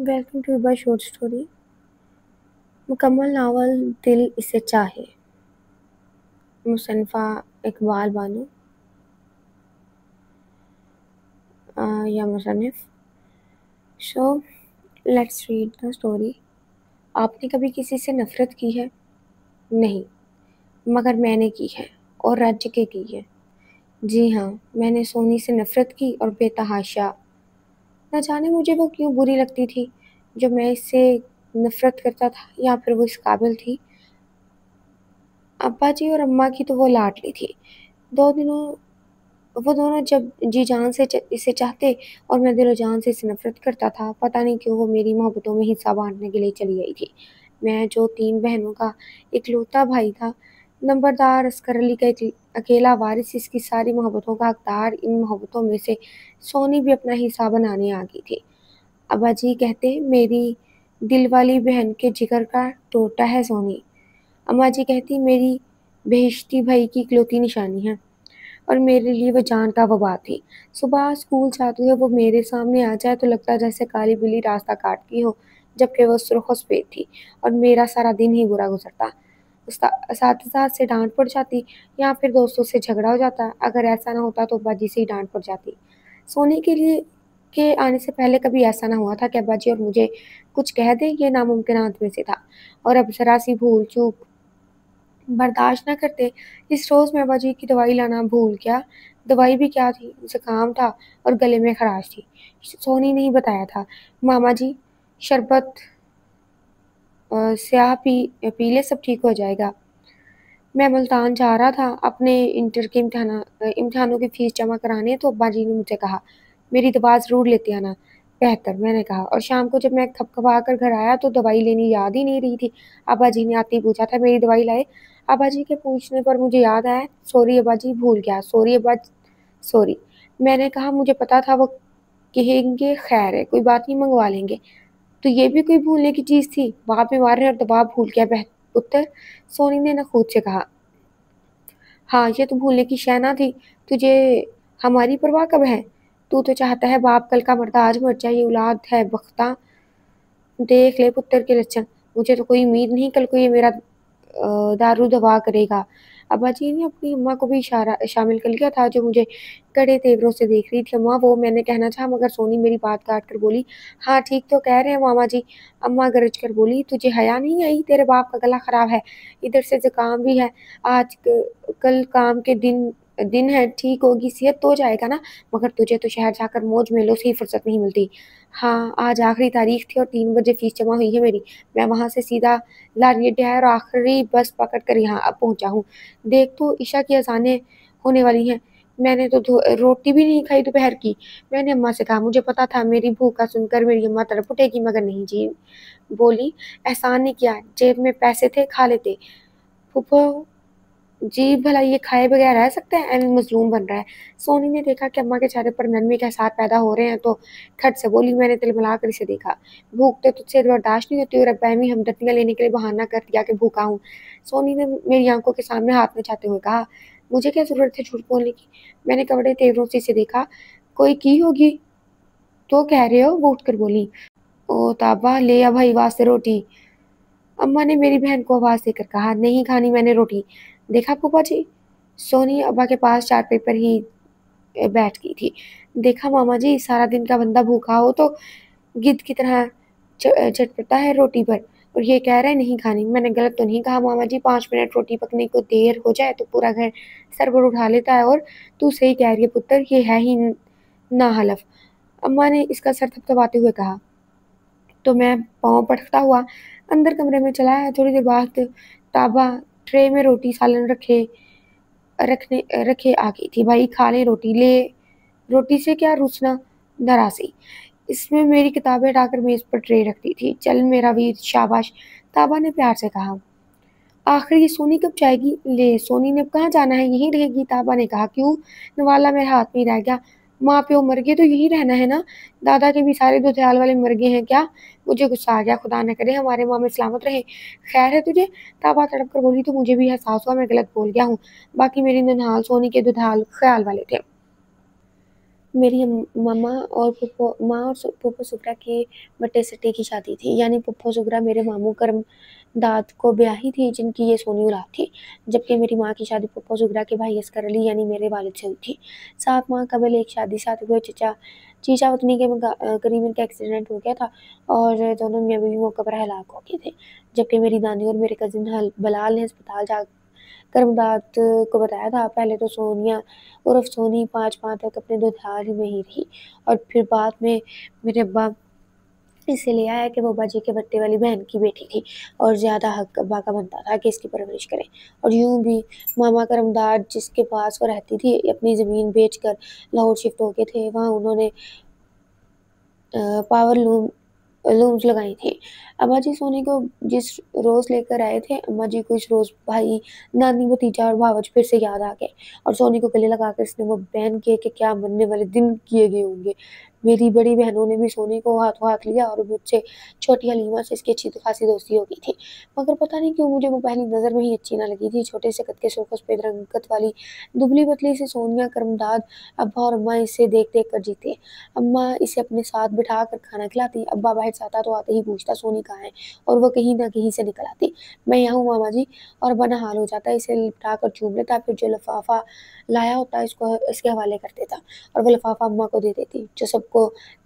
Welcome to by short story. मुकम्मल novel दिल इसे चाहे, मुसन्फ़ा इकबाल बानो या मुसन्निफ़। So let's read the story. आपने कभी किसी से नफ़रत की है? नहीं, मगर मैंने की है, और राज्य के की है। जी हाँ, मैंने सोनी से नफ़रत की, और बेतहाशा। न जाने मुझे वो क्यों बुरी लगती थी, जो मैं इससे नफ़रत करता था, या फिर वो इस काबिल थी। अब्बा जी और अम्मा की तो वो लाडली थी। वो दोनों जब जी जान से इसे चाहते, और मैं दिलो जान से इसे नफ़रत करता था। पता नहीं क्यों वो मेरी मोहब्बतों में हिस्सा बाँटने के लिए चली गई थी। मैं जो 3 बहनों का इकलौता भाई था, नंबरदार अस्कर अली का अकेला वारिस, इसकी सारी मोहब्बतों का हकदार, इन मोहब्बतों में से सोनी भी अपना हिस्सा बनाने आ गई थी। अब्बा जी कहते, मेरी दिलवाली बहन के जिगर का टोटा है सोनी। अम्मा जी कहती, मेरी बेहिश्ती भई की इकलौती निशानी है, और मेरे लिए वो जान का वबा थी। सुबह स्कूल जाते हुए वो मेरे सामने आ जाए तो लगता जैसे काली बिल्ली रास्ता काटती हो, जबकि वो सुर्ख और सफ़ेद थी, और मेरा सारा दिन ही बुरा गुज़रता। असातिज़ा से डाँट पड़ जाती, या फिर दोस्तों से झगड़ा हो जाता। अगर ऐसा ना होता तो अब्बा जी से ही डाँट पड़ जाती। सोने के आने से पहले कभी ऐसा ना हुआ था कि अब्बा जी और मुझे कुछ कह दें, ये नामुमकिनात में से था। और अब ज़रा-सी भूल-चूक बर्दाश्त न करते। इस रोज़ मैं अब्बाजी की दवाई लाना भूल गया। दवाई भी क्या थी, ज़ुकाम था और गले में खराश थी। सोनी ने ही बताया था। मामा जी, शरबत स्याह पी ले, सब ठीक हो जाएगा। मैं मुल्तान जा रहा था अपने इंटर के इम्तिहानों की फ़ीस जमा कराने, तो अब्बा जी ने मुझसे कहा, मेरी दवा ज़रूर लेते आना। बेहतर, मैंने कहा, और शाम को जब मैं खपखपा कर घर आया तो दवाई लेनी याद ही नहीं रही थी। अब्बा जी ने आते ही पूछा था, मेरी दवाई लाए? अब्बा जी के पूछने पर मुझे याद आया, सॉरी अब्बा जी, भूल गया। सॉरी अब्बा, सॉरी। मैंने कहा, मुझे पता था वो कहेंगे खैर है, कोई बात नहीं, मंगवा लेंगे। तो ये भी कोई भूलने की चीज़ थी? बाप बीमार है और दवा भूल गया पुत्र, सोनी ने नखुद से कहा। हाँ, ये तो भूलने की शय ना थी। तुझे हमारी परवाह कब है? तू तो चाहता है बाप कल का मर्दा आज मर जाए, ये औलाद है बख्ता। देख ले पुत्र के लक्षण। मुझे तो कोई उम्मीद नहीं कल को ये मेरा दारू दवा करेगा। अब्बा जी ने अपनी अम्मा को भी इशारा शामिल कर लिया था, जो मुझे कड़े तेवरों से देख रही थी। अम्मा, वो मैंने कहना चाहा, मगर सोनी मेरी बात काट कर बोली, हाँ ठीक तो कह रहे हैं मामा जी। अम्मा गरज कर बोली, तुझे हया नहीं आई? तेरे बाप का गला खराब है, इधर से जुकाम भी है। आज कल काम के दिन दिन है, ठीक होगी, सेहत तो हो जाएगा ना। मगर तुझे तो शहर जाकर मौज मेलों से ही फुर्सत नहीं मिलती। हाँ, आज आखिरी तारीख थी और 3 बजे फीस जमा हुई है मेरी। मैं वहाँ से सीधा लारियट और आखिरी बस पकड़ कर यहाँ अब पहुँचा हूँ। देख तो ईशा की अज़ानें होने वाली हैं। मैंने तो रोटी भी नहीं खाई दोपहर की। मैंने अम्मा से कहा, मुझे पता था मेरी भूख का सुनकर मेरी अम्मा तड़प उठेगी, मगर नहीं जी। बोली, एहसान नहीं किया, जेब में पैसे थे, खा लेते। फूफो जी, भला ये खाए बगैर रह सकता है? एन मज़लूम बन रहा है। सोनी ने देखा कि अम्मा के चेहरे पर नरमी के एहसास पैदा हो रहे हैं, तो खट से बोली, मैंने तिलमिला कर इसे देखा। भूख तो तुझसे बर्दाश्त नहीं होती, और अब बहमी हमदर्दियाँ लेने के लिए बहाना कर दिया कि भूखा हूँ। सोनी ने मेरी आंखों के सामने हाथ नचाते हुए कहा, मुझे क्या ज़रूरत है झूठ बोलने की? मैंने कड़वे तेवरों से इसे देखा। कोई की होगी तो कह रहे हो? वो उठकर बोली। ओ ताबा, ले आ भाई वास्ते रोटी। अम्मा ने मेरी बहन को आवाज़ देकर कहा, नहीं खानी मैंने रोटी। देखा फूफा जी? सोनी अब्बा के पास चारपाई पर ही बैठ गई थी। देखा मामा जी, सारा दिन का बंदा भूखा हो तो गिद्ध की तरह चटपटा है रोटी पर, और ये कह रहा है नहीं खानी। मैंने गलत तो नहीं कहा मामा जी? 5 मिनट रोटी पकने को देर हो जाए तो पूरा घर सर पर उठा लेता है, और तू सही कह रही है पुत्र, ये है ही नाहलफ। अम्मा ने इसका सर थपथपाते हुए कहा। तो मैं पाँव पटकता हुआ अंदर कमरे में चला आया। थोड़ी देर बाद ताबा ट्रे में रोटी सालन रखे आ गई थी। भाई खा ले रोटी, ले रोटी से क्या रूसना नाराज़ी। इसमें मेरी किताबें हटाकर मेज़ पर ट्रे रख दी थी। चल मेरा वीर, शाबाश, ताबा ने प्यार से कहा। आखिर ये सोनी कब जाएगी? ले, सोनी ने अब कहाँ जाना है, यहीं रहेगी, ताबा ने कहा। क्यों? नवाला मेरे हाथ में ही रह गया। माँ प्यो मर गए तो यहीं रहना है ना? दादा के भी सारे दुधियाल वाले मर गए हैं क्या? मुझे गुस्सा आ गया, खुदा न करे हमारे माँ में सलामत रहे। खैर है तुझे? ताबा तड़प कर बोली, तो मुझे भी एहसास हुआ मैं गलत बोल गया हूँ। बाकी मेरी ननिहाल सोनी के दुधियाल ख्याल वाले थे। मेरी मामा और फूफो माँ और फूफो सुगरा के बट्टे सट्टे की शादी थी, यानी फूफो सुगरा मेरे मामू करमदाद को ब्याही थी, जिनकी ये सोनी औलाद थी, जबकि मेरी माँ की शादी फूफो सुगरा के भाई असगर अली यानी मेरे वालिद से हुई थी। 7 माह कबल एक शादी साथ हुए चीचा पत्नी के करीब इनका एक्सीडेंट हो गया था और दोनों मियाँ बीवी मौके पर हलाक हो गए थे, जबकि मेरी दादी और मेरे कजिन बलाल ने अस्पताल जा करमदाद को बताया था। पहले तो सोनिया उर्फ सोनी 5 माह तक अपने दुधार में ही रही और फिर बाद में मेरे अब्बा इसे ले आया कि वो बाजी के बट्टे वाली बहन की बेटी थी और ज़्यादा हक अब्बा का बनता था कि इसकी परवरिश करें। और यूं भी मामा करमदाद जिसके पास वो रहती थी अपनी ज़मीन बेचकर लाहौर शिफ्ट हो गए थे। वहाँ उन्होंने पावर लूम्स लगाई थी। अम्मा जी सोनी को जिस रोज़ लेकर आए थे, अम्मा जी को इस रोज़ भाई, नानी, भतीजा और भावज फिर से याद आ गए और सोनी को गले लगाकर इसने वो बयान किए कि क्या मरने वाले दिन किए गए होंगे। मेरी बड़ी बहनों ने भी सोनी को हाथों हाथ लिया और मुझसे छोटी हलीमा से इसकी अच्छी खासी दोस्ती हो गई थी। मगर पता नहीं क्यों मुझे वो पहली नज़र में ही अच्छी ना लगी थी। छोटे से कद के सुर्ख सफेद रंगत वाली दुबली-पतली सी सोनिया करमदाद अब्बा और अम्मा इसे देख-देख कर जीते। अम्मा इसे अपने साथ बिठा कर खाना खिलाती, अब्बा बाहर से आता तो आते ही पूछता सोनी कहाँ है और वो कहीं न कहीं से निकल आती। मैं यहाँ हूँ मामा जी, और बना हाल हो जाता, इसे लिपटा कर चूम लेता, फिर जो लिफाफा लाया होता इसको इसके हवाले कर देता और वो लिफाफा अम्मा को दे देती, जो सबको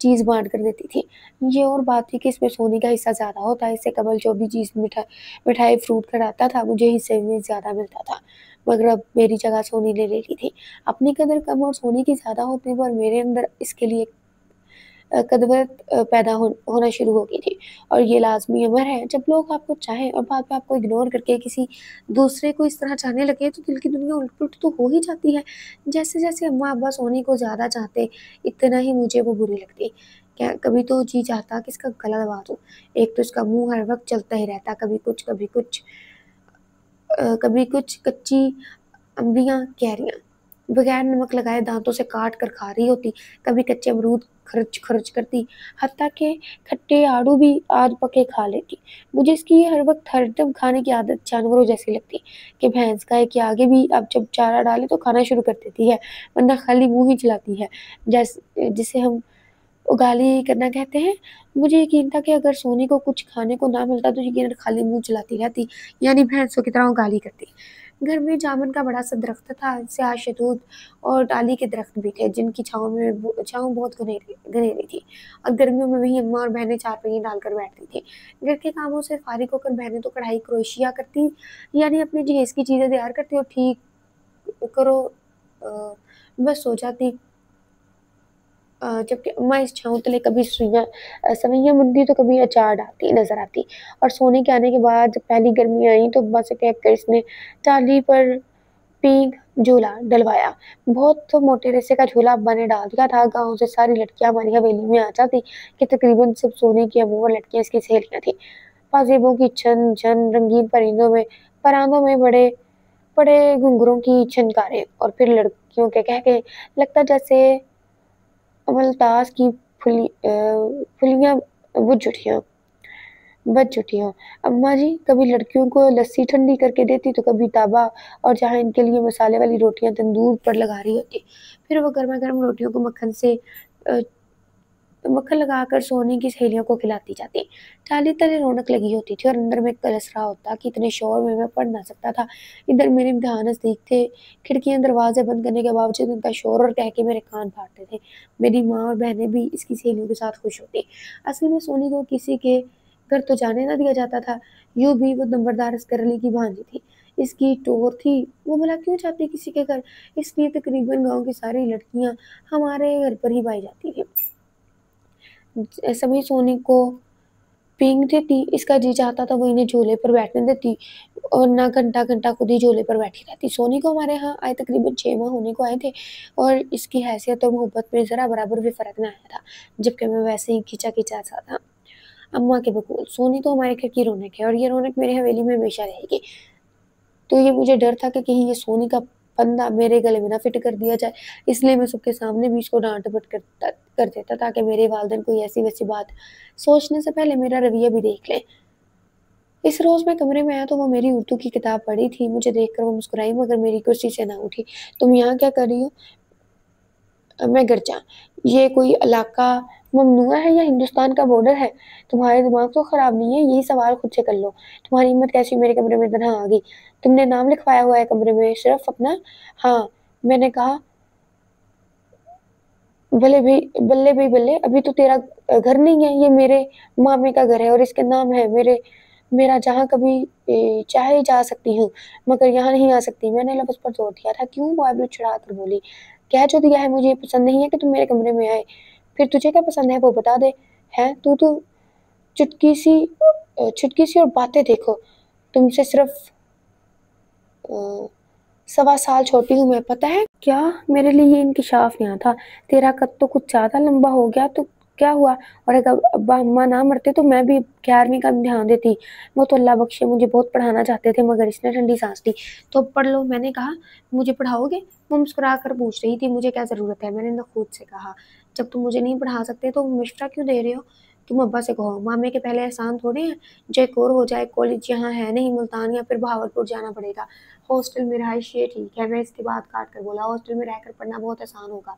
चीज़ बाँट कर देती थी। ये और बात थी कि इसमें सोनी का हिस्सा ज़्यादा होता, इससे कबल जो भी चीज़ मिठाई फ्रूट खिलाता था, मुझे हिस्से में ज़्यादा मिलता था। मगर अब मेरी जगह सोनी ने ले ली थी। अपनी कदर कम और सोनी की ज़्यादा होने पर मेरे अंदर इसके लिए कदवत पैदा होना शुरू हो गई थी और ये लाज़मी अमर है, जब लोग आपको चाहें और बाद में आपको इग्नोर करके किसी दूसरे को इस तरह चाहने लगे, तो दिल की दुनिया उलट-पुलट तो हो ही जाती है। जैसे-जैसे अम्मा-अब्बा सोनी को ज़्यादा चाहते, इतना ही मुझे वो बुरी लगती। क्या कभी तो जी चाहता कि इसका गला दबा दूँ। एक तो इसका मुँह हर वक़्त चलता ही रहता, कभी कुछ कभी कुछ कच्ची अम्बियाँ, कैरियाँ, बगैर नमक लगाए दाँतों से काट कर खा रही होती, कभी कच्चे अमरूद खर्च करती, हत्ता के खट्टे आड़ू भी आध पके खा लेती। मुझे इसकी ये हर वक़्त हरदम खाने की आदत जानवरों जैसी लगती कि भैंस गाय के आगे भी अब जब चारा डालें तो खाना शुरू कर देती है, वरना खाली मुँह ही चलाती है, जिसे हम उगाली करना कहते हैं। मुझे यकीन था कि अगर सोनी को कुछ खाने को ना मिलता तो यकीनन खाली मुँह चलाती रहती, यानी भैंसों की तरह उगाली करती। घर में जामुन का बड़ा सा दरख्त था, स्याह शहतूत और डाली के दरख्त भी थे, जिनकी छाँव बहुत घनेरी थी और गर्मियों में वहीं अम्मा और बहनें चारपाई डालकर बैठती थीं। घर के कामों से फारिग होकर बहनें तो कढ़ाई क्रोशिया करती, यानी अपनी जहेज़ की चीज़ें तैयार करती और ठीक करो बस सो जाती। जबकि अम्मा इस छाँव तले कभी सवैयाँ बुनती तो कभी अचार डालती नज़र आती। और सोने के आने के बाद जब पहली गर्मी आई तो अब्बा से कहकर इसने टाली पर पींघ झूला डलवाया। बहुत तो मोटे रेसे का झूला अब्बा ने डाल दिया था। गाँव से सारी लड़कियाँ हमारी हवेली में आ जाती कि तकरीबन सब सोने की अमूमन लड़कियाँ इसकी सहेलियाँ थीं। पाजेबों की छन-छन, रंगीन परांदों में बड़े बड़े घुंघरों की छनकारें और फिर लड़कियों के कहके लगता जैसे अमलतास की फुलियाँ बुझ उठी हों बच उठी हों। अम्मा जी कभी लड़कियों को लस्सी ठंडी करके देती तो कभी ताबा और जहाँ इनके लिए मसाले वाली रोटियाँ तंदूर पर लगा रही होती। फिर वो गरमा-गरम रोटियों को अ, मक्खन लगाकर सोने की सहेलियों को खिलाती जाती। टाली तले रौनक लगी होती थी और अंदर में कलश रहा होता कि इतने शोर में मैं पढ़ ना सकता था। इधर मेरे इम्तिहान नज़दीक थे, खिड़कियाँ दरवाज़े बंद करने के बावजूद उनका शोर और कहके मेरे कान फाड़ते थे। मेरी माँ और बहनें भी इसकी सहेलियों के साथ खुश होती। असल में सोनी को किसी के घर तो जाने ना दिया जाता था, यूँ भी वो नंबरदार असगर अली की भांजी थी। इसकी टोर थी, वो भला क्यों जाती किसी के घर? इसलिए तकरीबन गाँव की सारी लड़कियाँ हमारे घर पर ही पाई जाती थीं। सभी सोनी को पींग देती, इसका जी चाहता था वो इन्हें झूले पर बैठने देती और ना घंटा-घंटा खुद ही झूले पर बैठी रहती। सोनी को हमारे यहाँ आए तकरीबन 6 माह होने को आए थे और इसकी हैसियत और मोहब्बत में ज़रा बराबर भी फ़र्क ना आया था, जबकि मैं वैसे ही खिंचा-खिंचा सा था। अम्मा के बकौल सोनी तो हमारे घर की रौनक है और ये रौनक मेरी हवेली में हमेशा रहेगी। तो ये मुझे डर था कि कहीं ये सोनी का फंदा मेरे गले में ना फिट कर दिया जाए, इसलिए मैं सबके सामने भी इसको डाँट-डपट कर देता ताकि मेरे वालिदैन कोई ऐसी-वैसी बात सोचने से पहले मेरा रवैया भी देख लें। इस रोज़ मैं कमरे में आया तो वो मेरी उर्दू की किताब पढ़ी थी, मुझे देखकर वो मुस्कुराई मगर मेरी कुर्सी से ना उठी। "तुम यहाँ क्या कर रही हो?" मैं गिर जा। ये कोई इलाका ममनुआ है या हिंदुस्तान का बॉर्डर है? तुम्हारे दिमाग तो खराब नहीं है, यही सवाल खुद से कर लो। तुम्हारी हिम्मत कैसी मेरे कमरे में इतना आ गई? तुमने नाम लिखवाया हुआ है कमरे में सिर्फ अपना? हाँ, मैंने कहा। बल्ले भाई बल्ले, अभी तो तेरा घर नहीं है, ये मेरे मामे का घर है और इसके नाम है मेरा जहाँ कभी चाहे जा सकती हूँ, मगर यहाँ नहीं आ सकती। मैंने लफ्ज़ पर जोर दिया था। क्यों? वो आईब्रो चढ़ा कर बोली। कह जो दिया है, मुझे ये पसंद नहीं है कि तुम मेरे कमरे में आए। फिर तुझे क्या पसंद है वो बता दे। हैं तू तो चुटकी सी और बातें देखो। तुमसे सिर्फ अ, 1.25 साल छोटी हूँ मैं, पता है क्या? मेरे लिए ये इंकिशाफ यहाँ था। तेरा कद तो कुछ ज़्यादा लंबा हो गया तो क्या हुआ? और अगर अब्बा अम्मा ना मरते तो मैं भी 11वीं का इम्तिहान देती। वो तो अल्लाह बख्शे मुझे बहुत पढ़ाना चाहते थे, मगर इसने ठंडी सांस ली। तो अब पढ़ लो, मैंने कहा। मुझे पढ़ाओगे? वो मुस्कुरा कर पूछ रही थी। मुझे क्या ज़रूरत है, मैंने नखुद से कहा। जब तुम मुझे नहीं पढ़ा सकते तो मशवरा क्यों दे रहे हो? तुम अब्बा से कहो, मामे के पहले एहसान थोड़े हैं। जो एक और हो जाए, कॉलेज यहाँ है नहीं, मुल्तान या फिर बहावलपुर जाना पड़ेगा। हॉस्टल में रहाइश ये ठीक है। मैं इसकी बात काट कर बोला, हॉस्टल में रहकर पढ़ना बहुत आसान होगा।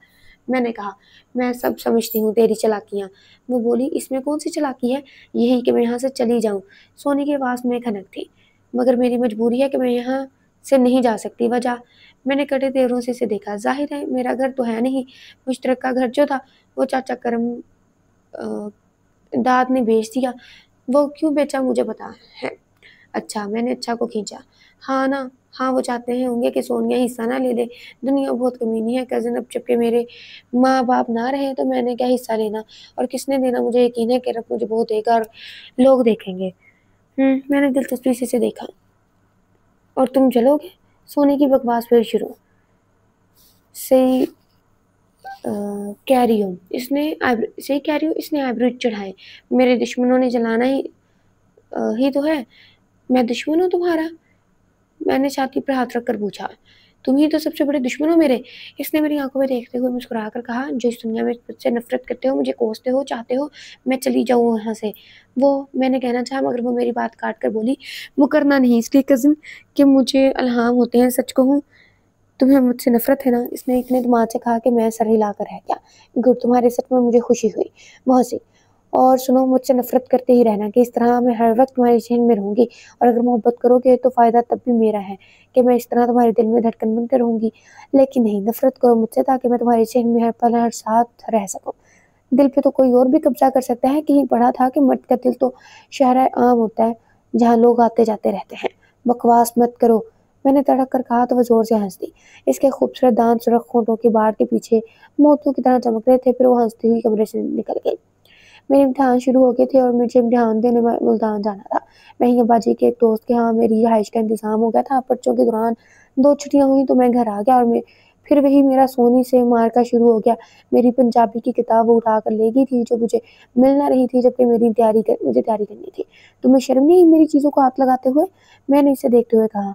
मैंने कहा, मैं सब समझती हूँ तेरी चालाकियाँ। वो बोली, इसमें कौन सी चालाकी है? यही कि मैं यहाँ से चली जाऊँ। सोनी की आवाज़ में खनक थी। मगर मेरी मजबूरी है कि मैं यहाँ से नहीं जा सकती। वजह? मैंने कटे तेवरों से इसे देखा। जाहिर है मेरा घर तो है नहीं। मुश्तरका घर जो था वो चाचा करम अ, दाद ने बेच दिया। वो क्यों बेचा मुझे पता है। अच्छा, मैंने अच्छा को खींचा। हाँ ना, हाँ वो चाहते हैं होंगे कि सोनिया हिस्सा ना ले ले। दुनिया बहुत कमीनी है कज़न, अब जबकि मेरे माँ-बाप ना रहे तो मैंने क्या हिस्सा लेना और किसने देना? मुझे यकीन है कि रब मुझे बहुत देगा और लोग देखेंगे। मैंने दिलचस्पी से इसे देखा। और तुम चलोगे? सोने की बकवास फिर शुरू। सही कह रही हो, सही कह रही हो, इसने आईब्रो चढ़ाए। मेरे दुश्मनों ने जलाना ही तो है। मैं दुश्मन हूँ तुम्हारा? मैंने छाती पर हाथ रखकर पूछा। तुम ही तो सबसे बड़े दुश्मन हो मेरे। इसने मेरी आंखों में देखते हुए मुस्कुराकर कहा, जो इस दुनिया में मुझसे नफरत करते हो, मुझे कोसते हो, चाहते हो मैं चली जाऊँ यहाँ से। वो मैंने कहना चाहा, मगर वो मेरी बात काट कर बोली, वो करना नहीं इसलिए कज़न कि मुझे इल्हाम होते हैं। सच कहूँ, तुम्हें मुझसे नफरत है ना? इसने इतने दिमाग से कहा कि मैं सर हिलाकर रह गया। गुड, तुम्हारे सच में मुझे खुशी हुई, बहुत सी। और सुनो, मुझसे नफरत करते ही रहना कि इस तरह मैं हर वक्त तुम्हारे ज़हन में रहूँगी। और अगर मोहब्बत करोगे तो फ़ायदा तब भी मेरा है कि मैं इस तरह तुम्हारे दिल में धड़कन बनकर रहूँगी। लेकिन नहीं, नफरत करो मुझसे ताकि मैं तुम्हारे ज़हन में हर पल, हर साथ रह सकूँ। दिल पे तो कोई और भी कब्ज़ा कर सकता है। कहीं पढ़ा था कि मर्द का दिल तो शाहराए आम होता है, जहाँ लोग आते-जाते रहते हैं। बकवास मत करो, मैंने तड़क कर कहा तो वो ज़ोर से हँस दी। इसके खूबसूरत दाँत सुर्ख होठों के बाल के पीछे मोतियों की तरह चमक रहे थे। फिर वो हँसती हुई कमरे से निकल गई। मेरे इम्तिहान शुरू हो गए थे और मुझे इम्तिहान देने मुल्तान जाना था। वहीं अब्बाजी के एक दोस्त के यहाँ मेरी रिहाइश का इंतज़ाम हो गया था। पर्चों के दौरान 2 छुट्टियाँ हुई तो मैं घर आ गया और मैं फिर वही मेरा सोनी से मारका शुरू हो गया। मेरी पंजाबी की किताब वो उठा कर ले गई थी जो मुझे मिल ना रही थी, जबकि मुझे तैयारी करनी थी। तुम्हें शर्म नहीं आई मेरी चीज़ों को हाथ लगाते हुए? मैंने इसे देखते हुए कहा।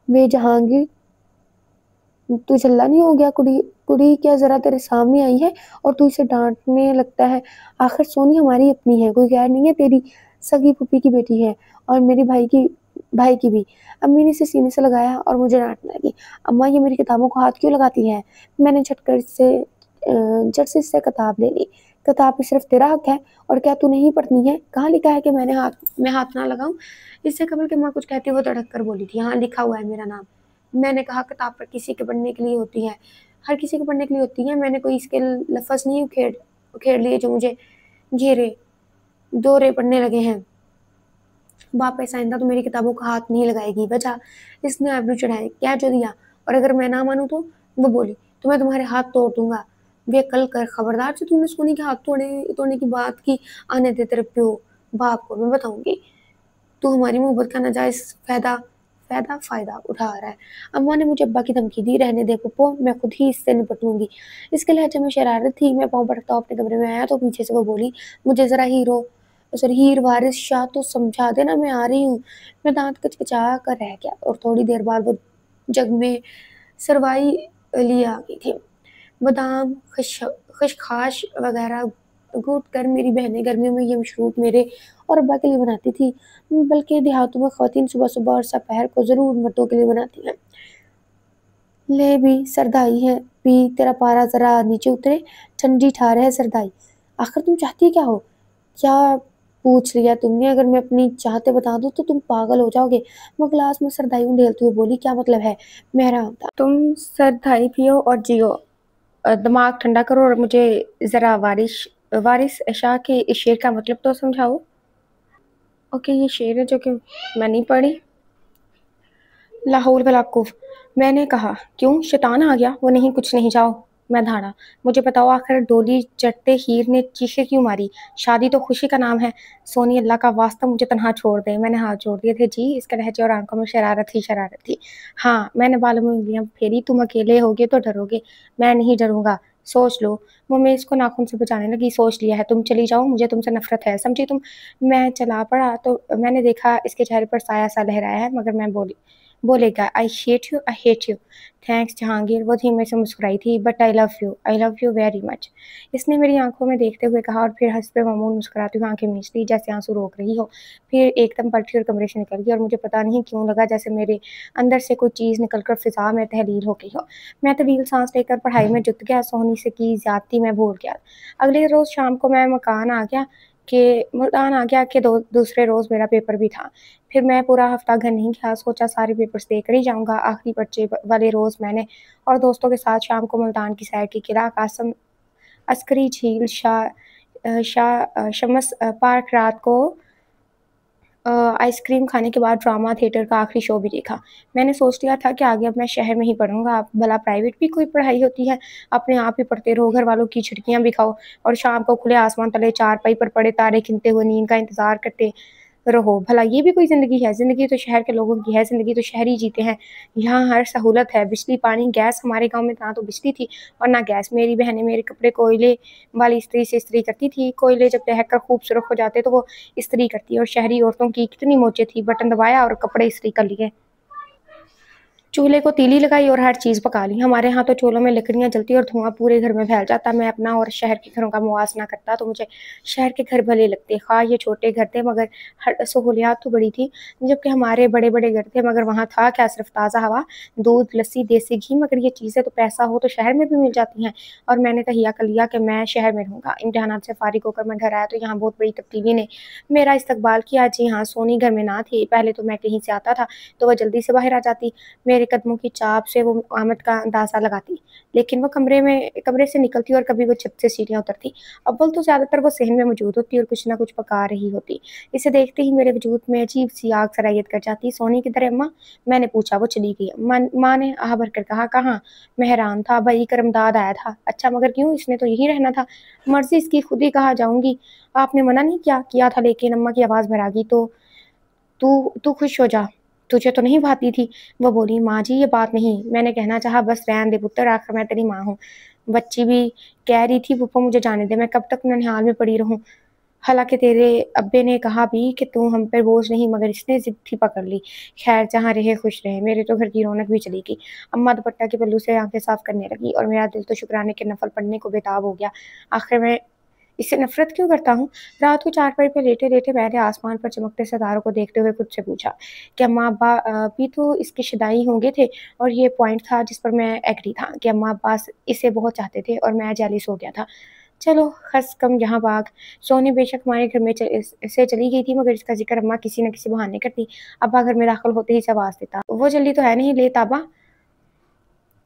वे जहांगीर, तू झल्ला नहीं हो गया? कुड़ी कुड़ी क्या ज़रा तेरे सामने आई है और तू इसे डाँटने लगता है? आखिर सोनी हमारी अपनी है, कोई गैर नहीं है, तेरी सगी फूफी की बेटी है और मेरी भाई की भी। अम्मी ने इसे सीने से लगाया और मुझे डाँटने लगी। अम्मा, ये मेरी किताबों को हाथ क्यों लगाती है? मैंने झट से इससे किताब ले ली। किताब पे सिर्फ तेरा हक है और क्या तू नहीं पढ़ती है? कहाँ लिखा है कि मैं हाथ ना लगाऊँ? इससे कबल कि माँ कुछ कहती वो तड़क कर बोली थी, हाँ लिखा हुआ है मेरा नाम। मैंने कहा, किताब पर किसी के पढ़ने के लिए होती है, हर किसी के पढ़ने के लिए होती है। मैंने कोई इसके लफ्ज़ नहीं उखेड़ लिए जो मुझे घेरे दोहरे पढ़ने लगे हैं। वापस आइंदा तो मेरी किताबों का हाथ नहीं लगाएगी। वजह? इसने आबरू चढ़ाए। क्या जो दिया? और अगर मैं ना मानूँ तो? वो बोली, तो मैं तुम्हारे हाथ तोड़ दूंगा। वे कल कर खबरदार से तुमने सोनी के हाथ तोड़ने की बात की, आने दे तेरे प्यो बाप को, मैं बताऊंगी। तू हमारी मोहब्बत का नाजायज़ फ़ायदा उठा रहा है। अम्मा ने मुझे अब्बा की धमकी दी, रहने दे पप्पो, मैं खुद ही इससे निपट लूँगी। इसके लहजे में शरारत थी। मैं पाँव पटकता अपने कमरे में आया तो पीछे से वो बोली, मुझे ज़रा हीर वारिस शाह तो समझा देना, मैं आ रही हूँ। मैं दाँत कचकचा कर रह गया और थोड़ी देर बाद वो जग में सरवाई लिए आ गई थी। बादाम, खशखाश वगैरह कूट कर मेरी बहनें गर्मियों में ये मशरूब मेरे और अब्बा के लिए बनाती थी, बल्कि देहातों में ख़वातीन सुबह-सुबह और दोपहर को ज़रूर मर्दों के लिए बनाती हैं। ले भी सरदाई है, पी तेरा पारा ज़रा नीचे उतरे, ठंडी ठार है सरदाई। आखिर तुम चाहती क्या हो? क्या पूछ लिया तुमने? अगर मैं अपनी चाहते बता दूँ तो तुम पागल हो जाओगे। वो गिलास में सरदाई उंडेलते हुए बोली, क्या मतलब है? मैं हैरान था। तुम सरदाई पियो और जियो। दिमाग ठंडा करो और मुझे ज़रा वारिश वारिस शाह के इस शेर का मतलब तो समझाओ। ओके, ये शेर है जो कि मैं नहीं पढ़ी। लाहौल वलाकुफ़। मैंने कहा, क्यों शैतान आ गया? वो नहीं, कुछ नहीं, जाओ। मैं धाड़ा, मुझे बताओ आखिर डोली चढ़ते हीर ने चीखें क्यों मारी? शादी तो खुशी का नाम है। सोनी, अल्लाह का वास्ता मुझे तन्हा छोड़ दे। मैंने हाथ जोड़ दिए थे। जी, इसके लहजे और आंखों में शरारत ही शरारत थी। हाँ, मैंने बालों में उंगलियां फेरी। तुम अकेले होगे तो डरोगे, मैं नहीं डरूंगा। सोच लो। वो मैं इसको नाखून से बचाने लगी। सोच लिया है, तुम चली जाओ, मुझे तुमसे नफरत है, समझी तुम? मैं चला पड़ा तो मैंने देखा इसके चेहरे पर साया सा लहराया है, मगर मैं बोलेगा, I hate you. Thanks Jahangir. वो धीमे से मुस्कुराई थी। But I love you very much. इसने मेरी आंखों में देखते हुए कहा और फिर हंसते मामूल मुस्कुराती हुई आंखें मींच ली जैसे आंसू रोक रही हो। फिर एकदम पलटी और कमरे से निकल गई और मुझे पता नहीं क्यों लगा जैसे मेरे अंदर से कोई चीज़ निकलकर फिजा में तहलील हो गई हो। मैं तवील सांस लेकर पढ़ाई में जुट गया। सोहनी से की ज्यादती मैं भूल गया। अगले रोज शाम को मैं मकान आ गया कि दूसरे रोज मेरा पेपर भी था। फिर मैं पूरा हफ्ता घर नहीं गया। सोचा सारे पेपर्स देकर ही जाऊंगा। आखिरी पर्चे वाले रोज मैंने और दोस्तों के साथ शाम को मुल्तान की सैर की। किला कासम, अस्करी झील, शमस पार्क। रात को आइसक्रीम खाने के बाद ड्रामा थिएटर का आखिरी शो भी देखा। मैंने सोच लिया था कि आगे अब मैं शहर में ही पढ़ूंगा। अब भला प्राइवेट भी कोई पढ़ाई होती है? अपने आप ही पढ़ते रहो, घर वालों की छुट्टियां भी खाओ और शाम को खुले आसमान तले चारपाई पर पड़े तारे गिनते हुए नींद का इंतजार करते रहो। भला ये भी कोई ज़िंदगी है? ज़िंदगी तो शहर के लोगों की है, ज़िंदगी तो शहरी जीते हैं। यहाँ हर सहूलत है, बिजली, पानी, गैस। हमारे गाँव में ना तो बिजली थी और ना गैस। मेरी बहनें मेरे कपड़े कोयले वाली इस्त्री से इस्त्री करती थी। कोयले जब दहक कर खूब सुर्ख हो जाते तो वो इस्त्री करती। और शहरी औरतों की कितनी मोचे थी, बटन दबाया और कपड़े इस्त्री कर लिए। चूल्हे को तीली लगाई और हर चीज़ पका ली। हमारे यहाँ तो चूल्हों में लकड़ियाँ जलती और धुआं पूरे घर में फैल जाता। मैं अपना और शहर के घरों का मुवाजना करता तो मुझे शहर के घर भले लगते। हाँ, ये छोटे घर थे मगर हर सहूलियात तो बड़ी थी। जबकि हमारे बड़े-बड़े घर थे मगर वहाँ था क्या, सिर्फ ताज़ा हवा, दूध, लस्सी, देसी घी। मगर ये चीज़ें तो पैसा हो तो शहर में भी मिल जाती हैं। और मैंने तहिया कर लिया कि मैं शहर में रहूँगा। इम्तिहानात से फारिग होकर मैं घर आया तो यहाँ बहुत बड़ी तब्दीली ने मेरा इस्तकबाल किया। जी हाँ, सोनी घर में ना थी। पहले तो मैं कहीं से आता था तो वह जल्दी से बाहर आ जाती। मेरे कदमों की चाप से वो आमद का अंदाज़ा लगाती, लेकिन वो कमरे से निकलती और कभी वो छत से सीढ़ियाँ उतरती। अव्वल तो ज़्यादातर वो सहन में मौजूद होती और कुछ न कुछ पका रही होती। इसे देखते ही मेरे वजूद में अजीब-सी आग सरायत कर जाती। "सोनी किधर है अम्मा?" मैंने पूछा। "वो चली गई।" माँ ने आह भरकर कहा। "कहाँ?" मैं हैरान था। "भई करमदाद आया था।" "अच्छा, मगर क्यों? इसने तो यहीं रहना था।" "मर्ज़ी इसकी, खुद ही कहाँ जाऊँगी। आपने मना नहीं किया?" "किया था, लेकिन" अम्मा की आवाज़ भर आ गई। "तो तू तू खुश हो जा, तुझे तो नहीं भाती थी।" वो बोली, "माँ जी, ये बात नहीं।" मैंने कहना चाहा, "बस रहने दे पुत्र, आखिर मैं तेरी माँ हूँ।" बच्ची भी कह रही थी, "फूफा मुझे जाने दे, मैं कब तक ननिहाल में पड़ी रहूँ? हालाँकि तेरे अब्बे ने कहा भी कि तू हम पर बोझ नहीं, मगर इसने ज़िद ही पकड़ ली। खैर, जहाँ रहे खुश रहे।" मेरे तो घर की रौनक भी चली गई। अम्मा दुपट्टा के पल्लू से आँखें साफ करने लगी और मेरा दिल तो शुक्राने के नफ़ल पढ़ने को बेताब हो गया। आखिर मैं इससे नफ़रत क्यों करता हूँ? रात को चारपाई पे लेटे-लेटे मैंने आसमान पर चमकते सितारों को देखते हुए खुद से पूछा, क्या अम्मा-अब्बा भी तो इसके शिदाई होंगे थे? और ये पॉइंट था जिस पर मैं एग्री था कि अम्मा-अब्बा इसे बहुत चाहते थे और मैं जेलस हो गया था। चलो, खस कम यहाँ बाग। सोनी बेशक हमारे घर में से चली गई थी मगर इसका ज़िक्र अम्मा किसी न किसी बहाने करती। अब्बा घर में दाखिल होते ही से आवाज़ देता, "वो जल्दी तो है नहीं, ले ताबा।"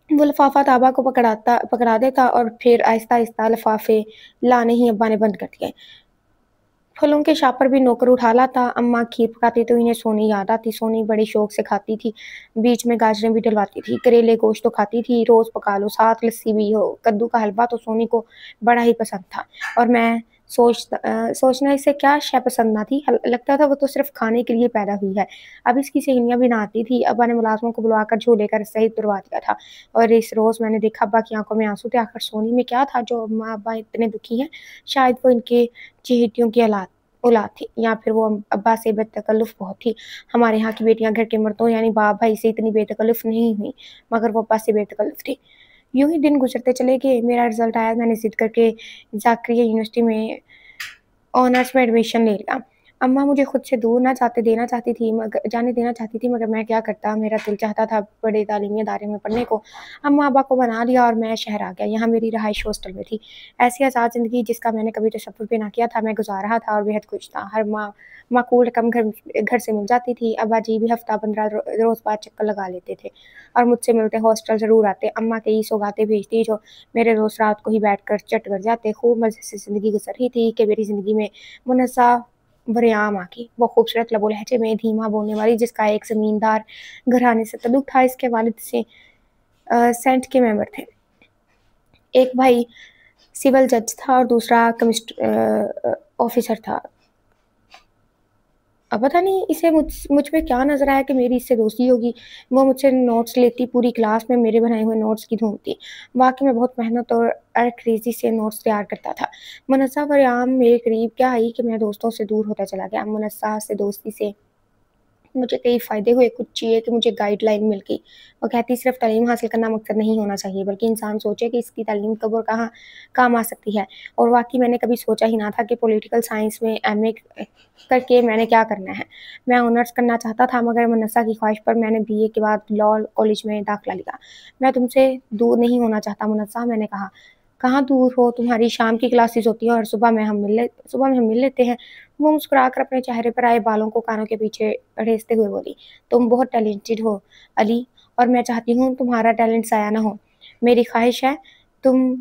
वो लिफ़ाफ़ा ताबा को पकड़ा देता और फिर आहिस्ता-आहिस्ता लिफ़ाफ़े लाने ही अब्बा ने बंद कर दिए। फलों के शापर भी नौकर उठा लाता। अम्मा खीर पकाती तो इन्हें सोनी याद आती। सोनी बड़े शौक से खाती थी, बीच में गाजरें भी डलवाती थी। करेले गोश्त तो खाती थी, रोज़ पका लो, साथ लस्सी भी हो। कद्दू का हलवा तो सोनी को बड़ा ही पसंद था और मैं सोचना इसे क्या शय पसंद ना थी। लगता था वो तो सिर्फ़ खाने के लिए पैदा हुई है। अब इसकी सहेलियाँ भी ना आती थी। अब्बा ने मुलाज़िमों को बुलवाकर झूले का सहित तुड़वा दिया था और इस रोज़ मैंने देखा अब्बा की आँखों में आँसू थे। आखिर सोनी में क्या था जो अम्मा-अब्बा इतने दुखी हैं? शायद वो इनके चहेतियों की औलाद थी या फिर वो अब्बा से बेतकल्लुफ़ बहुत थी। हमारे यहाँ की बेटियाँ घर के मर्दों यानी बाप भाई से इतनी बेतकल्लुफ़ नहीं हुई, मगर वो अब्बा से बेतकल्लुफ़ थी। यूँ ही दिन गुज़रते चले गए। मेरा रिज़ल्ट आया। मैंने ज़िद करके ज़ाकरिया यूनिवर्सिटी में ऑनर्स में एडमिशन ले लिया। अम्मा मुझे खुद से दूर ना जाने देना चाहती थी, मगर मैं क्या करता, मेरा दिल चाहता था बड़े तालीमी इदारे में पढ़ने को। अम्मा-अब्बा को मना लिया और मैं शहर आ गया। यहाँ मेरी रहाइश हॉस्टल में थी। ऐसी आज़ाद ज़िंदगी जिसका मैंने कभी तसव्वुर भी ना किया था, मैं गुज़ार रहा था और बेहद खुश था। हर माह माकूल रकम घर से मिल जाती थी। अब्बा जी भी हफ़्ता 15 रोज़ बाद चक्कर लगा लेते थे और मुझसे मिलते हॉस्टल ज़रूर आते। अम्मा कई सौगातें भेजती जो मेरे दोस्त रात को ही बैठकर चट कर जाते। खूब मज़े से ज़िंदगी गुज़र रही थी कि मेरी ज़िंदगी में मुनस्सा बरेआम आके, वो खूबसूरत लबो लहजे में धीमा बोलने वाली, जिसका एक ज़मींदार घराने से तल्लुक था। इसके वालिद से सेंट के मेंबर थे। एक भाई सिविल जज था और दूसरा ऑफिसर था। अब पता नहीं इसे मुझ पे क्या नज़र आया कि मेरी इससे दोस्ती होगी। वो मुझसे नोट्स लेती, पूरी क्लास में मेरे बनाए हुए नोट्स की धूम थी। वाक़ई में बहुत मेहनत और अरक्रेज़ी से नोट्स तैयार करता था। मुनस्सा बरेआम मेरे करीब क्या आई कि मैं दोस्तों से दूर होता चला गया। मुनस्सा से दोस्ती से मुझे कई फ़ायदे हुए, कुछ ये कि मुझे गाइडलाइन मिल गई। वो कहती सिर्फ़ तालीम हासिल करना मकसद नहीं होना चाहिए, बल्कि इंसान सोचे कि इसकी तालीम कब और कहाँ काम आ सकती है। और वाक़ई मैंने कभी सोचा ही ना था कि पॉलिटिकल साइंस में एमए करके मैंने क्या करना है। मैं ऑनर्स करना चाहता था, मगर मुनस्सा की ख़्वाहिश पर मैंने बीए के बाद लॉ कॉलेज में दाखिला लिया। मैं तुमसे दूर नहीं होना चाहता मुनस्सा, मैंने कहा। कहाँ दूर हो, तुम्हारी शाम की क्लासेस होती हैं और सुबह में हम मिल लेते हैं। वो मुस्कुराकर अपने चेहरे पर आए बालों को कानों के पीछे अड़ेसते हुए बोली, तुम बहुत टैलेंटेड हो अली, और मैं चाहती हूँ तुम्हारा टैलेंट ज़ाया ना हो। मेरी ख्वाहिश है तुम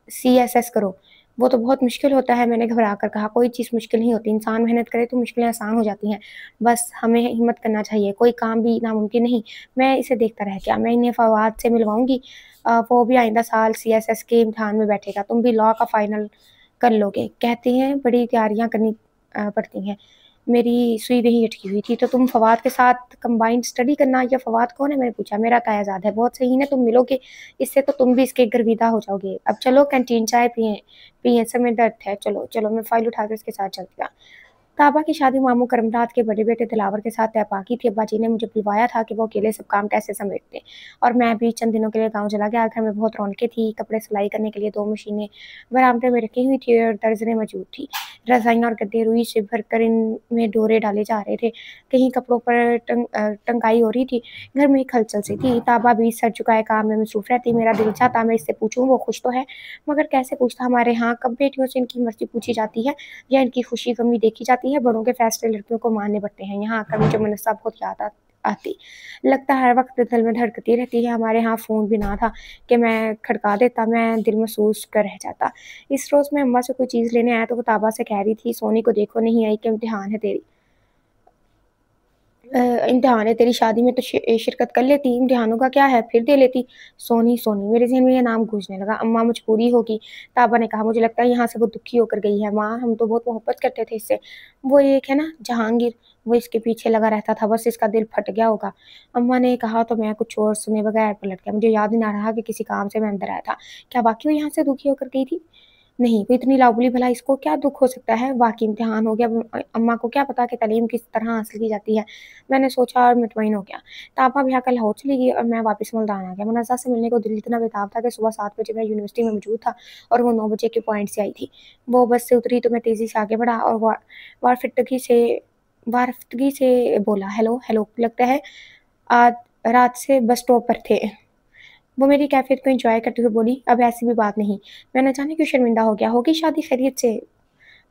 सीएसएस करो। वो तो बहुत मुश्किल होता है, मैंने घबरा कर कहा। कोई चीज़ मुश्किल नहीं होती, इंसान मेहनत करे तो मुश्किलें आसान हो जाती हैं। बस हमें हिम्मत करना चाहिए, कोई काम भी नामुमकिन नहीं। मैं इसे देखता रह गया। मैं इन्हें फवाद से मिलवाऊँगी। वो भी आइंदा साल सीएसएस के इम्तिहान में बैठेगा, तुम भी लॉ का फाइनल कर लोगे। कहते हैं बड़ी तैयारियाँ करनी पड़ती हैं। मेरी सुई वहीं अटकी हुई थी। तो तुम फवाद के साथ कंबाइंड स्टडी करना, या फवाद कौन है? मैंने पूछा। मेरा ताया ज़ाद है। बहुत सही ना, तुम मिलोगे, इससे तो तुम भी इसके गर्विदा हो जाओगे। अब चलो कैंटीन चाय पिएँ, सर में दर्द है। चलो, चलो, मैं फ़ाइल उठाकर उसके साथ चल दिया। ताबा की शादी मामू करमदाद के बड़े बेटे दिलावर के साथ तय पाकी थी। अब्बा जी ने मुझे बुलवाया था कि वो अकेले सब काम कैसे समेटते, और मैं भी चंद दिनों के लिए गाँव चला गया। घर में बहुत रौनकें थी। कपड़े सिलाई करने के लिए 2 मशीनें बरामदे में रखी हुई थी और दर्जनें मौजूद थी। रज़ाइयाँ और गद्दे रुई से भरकर इनमें डोरे डाले जा रहे थे। कहीं कपड़ों पर टंगाई हो रही थी। घर में एक हलचल सी थी। ताबा भी सर झुकाए काम में मसरूफ़ रहती। मेरा दिल चाहता मैं इससे पूछूँ वो खुश तो है, मगर कैसे पूछता? हमारे यहाँ कब बेटियों से इनकी मर्ज़ी पूछी जाती है या इनकी खुशी-गमी देखी जाती है? बड़ों के फ़ैसले लड़कियों को मानने पड़ते हैं। यहाँ आकर मुझे मुनस्सा बहुत याद आती। लगता है हर वक़्त दिल में धड़कती रहती है। हमारे यहाँ फ़ोन भी ना था कि मैं खड़का देता, मैं दिल महसूस कर रह जाता। इस रोज़ मैं अम्मा से कोई चीज़ लेने आया तो वो ताबा से कह रही थी, सोनी को देखो नहीं आई कि इम्तिहान है तेरी, शादी में तो शिरकत कर लेती, इम्तिहानों का क्या है, फिर दे लेती। सोनी, सोनी, मेरे ज़हन में ये नाम गूँजने लगा। अम्मा मजबूरी होगी, ताबा ने कहा। मुझे लगता है यहाँ से वो दुखी होकर गई है। माँ, हम तो बहुत मोहब्बत करते थे इससे। वो एक है ना जहांगीर, वो इसके पीछे लगा रहता था, बस इसका दिल फट गया होगा। अम्मा ने कहा तो मैं कुछ और सुने बगैर पलट गया। मुझे याद ही ना रहा कि किसी काम से मैं अंदर आया था। क्या वाक़ई वो यहाँ से दुखी होकर गई थी? नहीं, वो इतनी लाभुली भला इसको क्या दुःख हो सकता है? वाक़ई इम्तिहान हो गया। अम्मा को क्या पता कि तालीम किस तरह हासिल की जाती है। मैंने सोचा और मुतमईन हो गया। तापा भी आकर लाहौर चली गई और मैं वापस मुल्तान आ गया। मुनज़्ज़ा से मिलने को दिल इतना बेताब था कि सुबह 7 बजे मैं यूनिवर्सिटी में मौजूद था और वो 9 बजे के पॉइंट से आई थी। वो बस से उतरी तो मैं तेज़ी से आगे बढ़ा और वारफ़ितगी से वारफ़ितगी से बोला, "हेलो, हेलो।" लगता है आज रात से बस स्टॉप पर थे। वो मेरी कैफ़ियत को एन्जॉय करते हुए बोली, "अब ऐसी भी बात नहीं।" मैं न जाने क्यों शर्मिंदा हो गया। "होगी शादी खैरियत से?"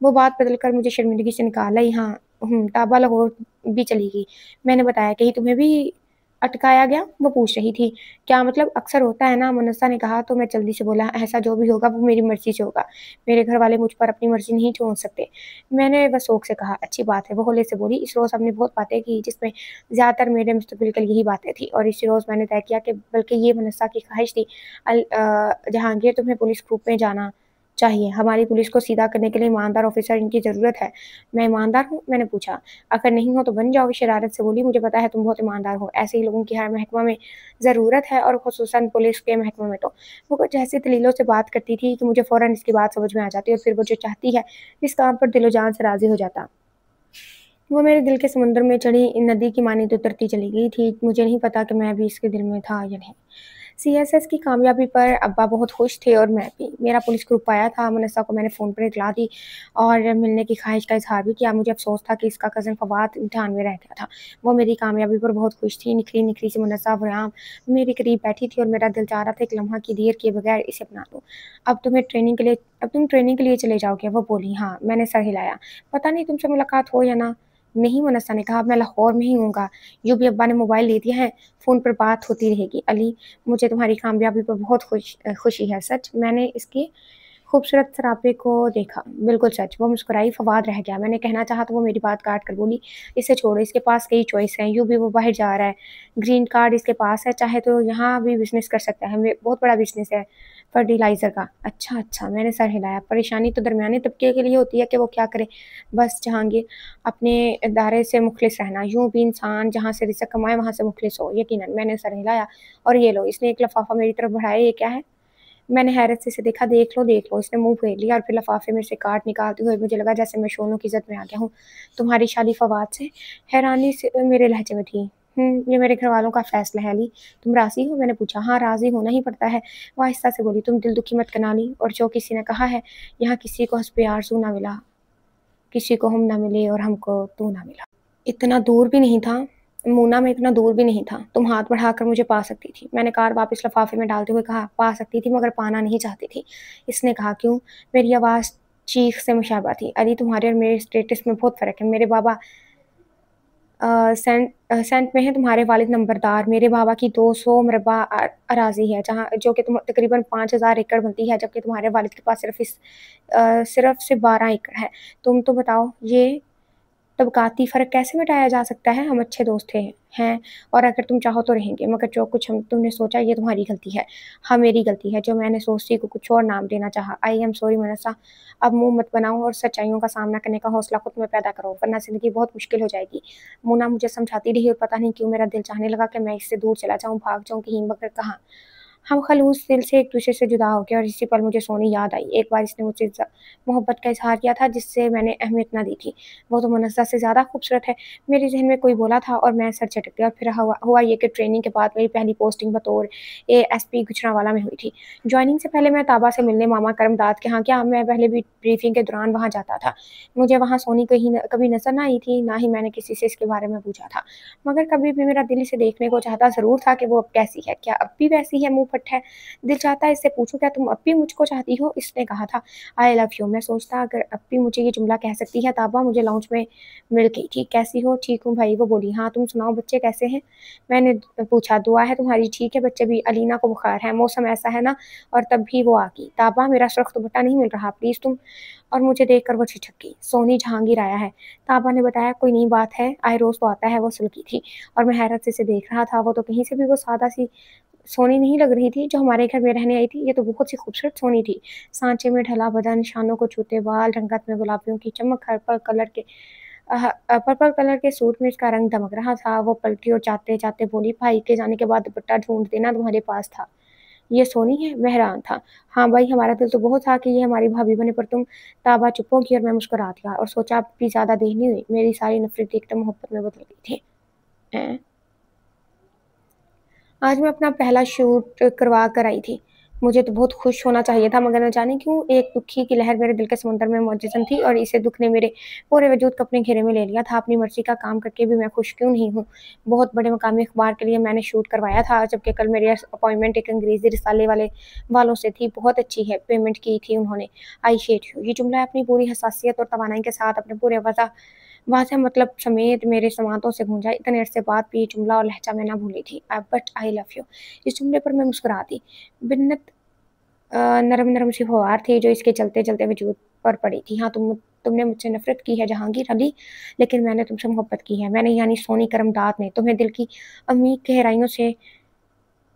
वो बात बदल कर मुझे शर्मिंदगी से निकाल आई। "हाँ, ताबा लाहौर भी चली गई।" मैंने बताया। "कहीं तुम्हें भी अटकाया गया?" वो पूछ रही थी। "क्या मतलब? अक्सर होता है ना," मुनस्सा ने कहा। तो मैं जल्दी से बोला, "ऐसा जो भी होगा वो मेरी मर्ज़ी से होगा। मेरे घर वाले मुझ पर अपनी मर्ज़ी नहीं थोप सकते।" मैंने वसौक से कहा, "अच्छी बात है।" वो हौले से बोली, "इस रोज़ हमने बहुत बातें की जिसमें ज़्यादातर मेरे मुस्तकबिल के लिए ही बातें थी, और इसी रोज़ मैंने तय किया कि बल्कि ये मुनस्सा की ख़्वाहिश थी, जहांगीर तुम्हें पुलिस ग्रुप में जाना चाहिए। हमारी पुलिस को सीधा करने के लिए ईमानदार ऑफ़िसर इनकी ज़रूरत है।" "मैं ईमानदार हूँ?" मैंने पूछा। "अगर नहीं हो तो बन जाओ," शरारत से बोली। "मुझे पता है तुम बहुत ईमानदार हो। ऐसे ही लोगों की हर महकमा में ज़रूरत है, और ख़ुसूसन पुलिस के महकमे में तो।" वो कुछ ऐसी दलीलों से बात करती थी कि मुझे फ़ौरन इसकी बात समझ में आ जाती और फिर वो जो चाहती है इस काम पर दिलो-जान से राज़ी हो जाता। वो मेरे दिल के समुद्र में चढ़ी इन नदी की मानिंद उतरती चली गई थी। मुझे नहीं पता कि मैं भी इसके दिल में था या नहीं। सीएसएस की कामयाबी पर अब्बा बहुत खुश थे और मैं भी। मेरा पुलिस ग्रुप आया था, मुनस्सा को मैंने फ़ोन पर इत्तला दी और मिलने की ख्वाहिश का इज़हार भी किया। मुझे अफ़सोस था कि इसका कज़न फ़वाद इम्तिहान में रह गया था। वो मेरी कामयाबी पर बहुत खुश थी। निखरी-निखरी सी मुनस्सा ग़ुयाम मेरे करीब बैठी थी और मेरा दिल चाह रहा था एक लम्हा की देर किए बगैर इसे अपना लूँ। अब तुम ट्रेनिंग के लिए चले जाओगे? वो बोली। हाँ, मैंने सर हिलाया। पता नहीं तुमसे मुलाकात हो या ना? नहीं, मुनस्सा ने कहा, अब मैं लाहौर में ही हूँगा। यूँ भी अब्बा ने मोबाइल ले दिया है, फ़ोन पर बात होती रहेगी। अली, मुझे तुम्हारी कामयाबी पर बहुत खुशी है। सच? मैंने इसकी खूबसूरत सरापे को देखा। बिल्कुल सच। वो मुस्कुराई। फवाद रह गया। मैंने कहना चाहा तो वो मेरी बात काट कर बोली, इसे छोड़ो, इसके पास कई चॉइस हैं। यूँ भी वो बाहर जा रहा है। ग्रीन कार्ड इसके पास है, चाहे तो यहाँ भी बिज़नेस कर सकता है। बहुत बड़ा बिज़नेस है फर्टिलाइज़र का। अच्छा, अच्छा, मैंने सर हिलाया। परेशानी तो दरमियाने तबके के लिए होती है कि वो क्या करे। बस जहांगीर, अपने दायरे से मुखलिस रहना। यूँ भी इंसान जहाँ से रिज़्क कमाए वहाँ से मुखलिस हो। यकीनन। मैंने सर हिलाया। और ये लो, इसने एक लिफ़ाफ़ा मेरी तरफ बढ़ाया। ये क्या है? मैंने हैरत से इसे देखा। देख लो, देख लो। इसने मुँह फेर लिया और फिर लिफ़ाफ़े में से कार्ड निकालते हुए मुझे लगा जैसे मैं शोलों की ज़द में आ गया हूँ। तुम्हारी शादी फ़वाद से? हैरानी से मेरे लहजे में थी। ये मेरे घरवालों का फ़ैसला है अली। तुम राज़ी हो? मैंने पूछा। हाँ, राज़ी होना ही पड़ता है। वो आहिस्ता से बोली, तुम दिल दुखी मत करना अली। और जो किसी ने कहा है, यहाँ किसी को हस्बे आरज़ू ना मिला, किसी को हम ना मिले और हमको तू ना मिला। इतना दूर भी नहीं था। मूना में इतना दूर भी नहीं था। तुम हाथ बढ़ाकर मुझे पा सकती थी। मैंने कार्ड वापस लिफ़ाफ़े में डालते हुए कहा, पा सकती थी मगर पाना नहीं चाहती थी। इसने कहा, क्यों? मेरी आवाज़ चीख से मुशाबा थी। अली, तुम्हारे और मेरे स्टेटस में बहुत फ़र्क है। मेरे बाबा सेंट में हैं, तुम्हारे वालिद नंबरदार। मेरे बाबा की 200 मरबा अराज़ी है, जहाँ जो कि तुम तकरीबन 5000 एकड़ बनती है, जबकि तुम्हारे वालिद के पास सिर्फ़ 12 एकड़ है। तुम तो बताओ, ये तबक़ाती फ़र्क कैसे मिटाया जा सकता है? हम अच्छे दोस्त हैं और अगर तुम चाहो तो रहेंगे, मगर जो कुछ हम तुमने सोचा ये तुम्हारी गलती है। हाँ, मेरी गलती है जो मैंने सोची को कुछ और नाम देना चाहा। आई एम सॉरी मनसा। अब मुँह मत बनाओ और सच्चाइयों का सामना करने का हौसला खुद में पैदा करो, वरना ज़िंदगी बहुत मुश्किल हो जाएगी। मोना मुझे समझाती रही और पता नहीं क्यों मेरा दिल चाहने लगा कि मैं इससे दूर चला जाऊँ, भाग जाऊँ कहीं, मगर कहाँ? हम खलूस दिल से एक-दूसरे से जुदा हो गए और इसी पल मुझे सोनी याद आई। एक बार इसने मुझसे मोहब्बत का इज़हार किया था जिससे मैंने अहमियत ना दी थी। वो तो मुनस्सा से ज़्यादा खूबसूरत है। मेरे ज़हन में कोई बोला था और मैं सर झटक गया। फिर हुआ ये कि ट्रेनिंग के बाद मेरी पहली पोस्टिंग बतौर एएसपी गुजरांवाला में हुई थी। जॉइनिंग से पहले मैं ताबा से मिलने मामा करमदाद के यहाँ गया। मैं पहले भी ब्रीफिंग के दौरान वहाँ जाता था। मुझे वहाँ सोनी कभी नज़र ना आई थी, ना ही मैंने किसी से इसके बारे में पूछा था। मगर कभी भी मेरा दिल इसे देखने को चाहता ज़रूर था कि वो अब कैसी है? क्या अब भी वैसी है मुँहफट है? दिल चाहता है इससे पूछूँ, क्या तुम अब भी मुझको चाहती हो? इसने कहा था, आई लव यू। मैं सोचता अगर अब भी मुझे ये जुमला कह सकती है। ताबा मुझे लाउंज में मिल गई थी। कैसी हो? ठीक हूँ भाई। वो बोली, हाँ, तुम सुनाओ बच्चे कैसे हैं? मैंने पूछा, दुआ है तुम्हारी ठीक है बच्चे भी। अलीना को बुखार है, मौसम ऐसा है ना। और तब भी वो आ गई। ताबा, मेरा सुर्ख़ दुपट्टा नहीं मिल रहा, प्लीज़ तुम। और मुझे देखकर वो झिझक गई। सोनी, जहांगीर आया है। ताबा ने बताया, कोई नई बात है? आए रोज़ तो आता है। वो सुलगी थी और मैं हैरत से इसे देख रहा था। वो तो कहीं से भी वो सादा सी सोनी नहीं लग रही थी जो हमारे घर में रहने आई थी। ये तो बहुत सी खूबसूरत सोनी थी। सांचे में ढला बदन, शानों को छूते बाल, रंगत में गुलाबियों की चमक, पर्पल कलर के सूट में इसका रंग दमक रहा था। वो पलटी और जाते-जाते बोली, भाई के जाने के बाद दुपट्टा ढूँढ देना तुम्हारे पास था। ये सोनी है? मैं हैरान था। हाँ भाई, हमारा दिल तो बहुत था कि ये हमारी भाभी बने, पर तुम। ताबा चुप हो गई और मैं मुस्कुरा दिया और सोचा अब भी ज़्यादा देर नहीं हुई। मेरी सारी नफ़रत एकदम मोहब्बत में बदल गई थी। हैं? आज मैं अपना पहला शूट करवा कर आई थी। मुझे तो बहुत खुश होना चाहिए था, मगर न जाने क्यों एक दुखी की लहर मेरे दिल के समुद्र में मौजज़न थी और इसे दुःख ने मेरे पूरे वजूद को अपने घेरे में ले लिया था। अपनी मर्ज़ी का काम करके भी मैं खुश क्यों नहीं हूँ। बहुत बड़े मकामी अख़बार के लिए मैंने शूट करवाया था, जबकि कल मेरी अपॉइंटमेंट एक अंग्रेज़ी रिसाले वालों से थी। बहुत अच्छी है, पेमेंट की थी उन्होंने। I hate you. ये जुमला अपनी पूरी हसासियत और तवानाई के साथ अपने पूरे वाज़ेह मतलब समेत मेरे समातों से गूंजा। इतने अरसे बाद भी ये जुमला और लहजा मैं ना भूली थी। But I love you. इस जुमले पर मैं मुस्कुरा दी। बिन्नत नरम-नरम सी फुहार थी जो इसके चलते-चलते वजूद पर पड़ी थी। हाँ, तुमने मुझसे नफ़रत की है जहांगीर अली, लेकिन मैंने तुमसे मोहब्बत की है। मैंने यानी सोनी करमदाद ने तुम्हें दिल की अमीक गहराइयों से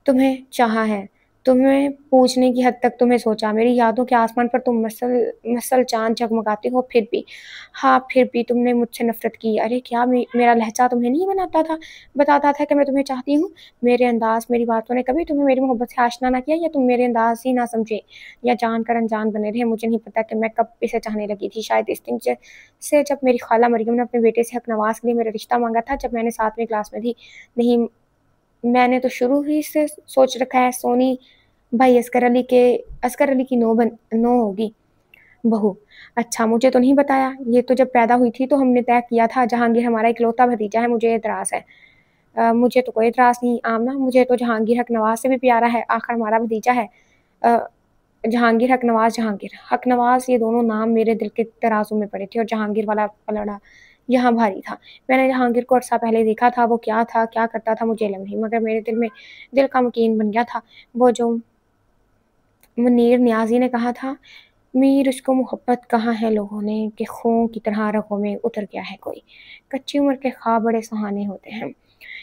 तुम्हें चाहा है, तुम्हें पूछने की हद तक तुम्हें सोचा, मेरी यादों के आसमान पर तुम मसल चाँद जगमगाते हो, फिर भी हाँ, फिर भी तुमने मुझसे नफ़रत की। अरे क्या मेरा लहज़ा तुम्हें नहीं बताता था कि मैं तुम्हें चाहती हूँ? मेरे अंदाज़, मेरी बातों ने कभी तुम्हें मेरी मोहब्बत से आशना ना किया, या तुम मेरे अंदाज़ ही ना समझे, या जानकर अनजान बने रहे? मुझे नहीं पता कि मैं कब इसे चाहने लगी थी। शायद इस दिन से जब मेरी खाला मरियम ने अपने बेटे से हक़ नवाज़ के लिए मेरा रिश्ता माँगा था, जब मैंने 7वीं क्लास में थी। नहीं मैंने तो शुरू ही से सोच रखा है सोनी भाई असगर अली की नो होगी बहू। अच्छा मुझे तो नहीं बताया। ये तो जब पैदा हुई थी तो हमने तय किया था जहांगीर हमारा इकलौता भतीजा है, मुझे एतराज़ है। मुझे तो कोई एतराज़ नहीं आमना, मुझे तो जहांगीर हक नवाज़ से भी प्यारा है, आखिर हमारा भतीजा है। अ, जहांगीर हक नवाज़ ये दोनों नाम मेरे दिल के तराजू में पड़े थे और जहांगीर वाला पलड़ा यहाँ भारी था। मैंने जहांगीर को अरसा पहले देखा था, वो क्या था, क्या करता था मुझे इल्म नहीं, मगर मेरे दिल का मुकीन बन गया था। वो जो मुनीर नियाज़ी ने कहा था, मीर उसको मोहब्बत कहाँ है लोगों ने कि ख़ून की तरह रगों में उतर गया है कोई। कच्ची उम्र के ख्वाब बड़े सुहाने होते हैं।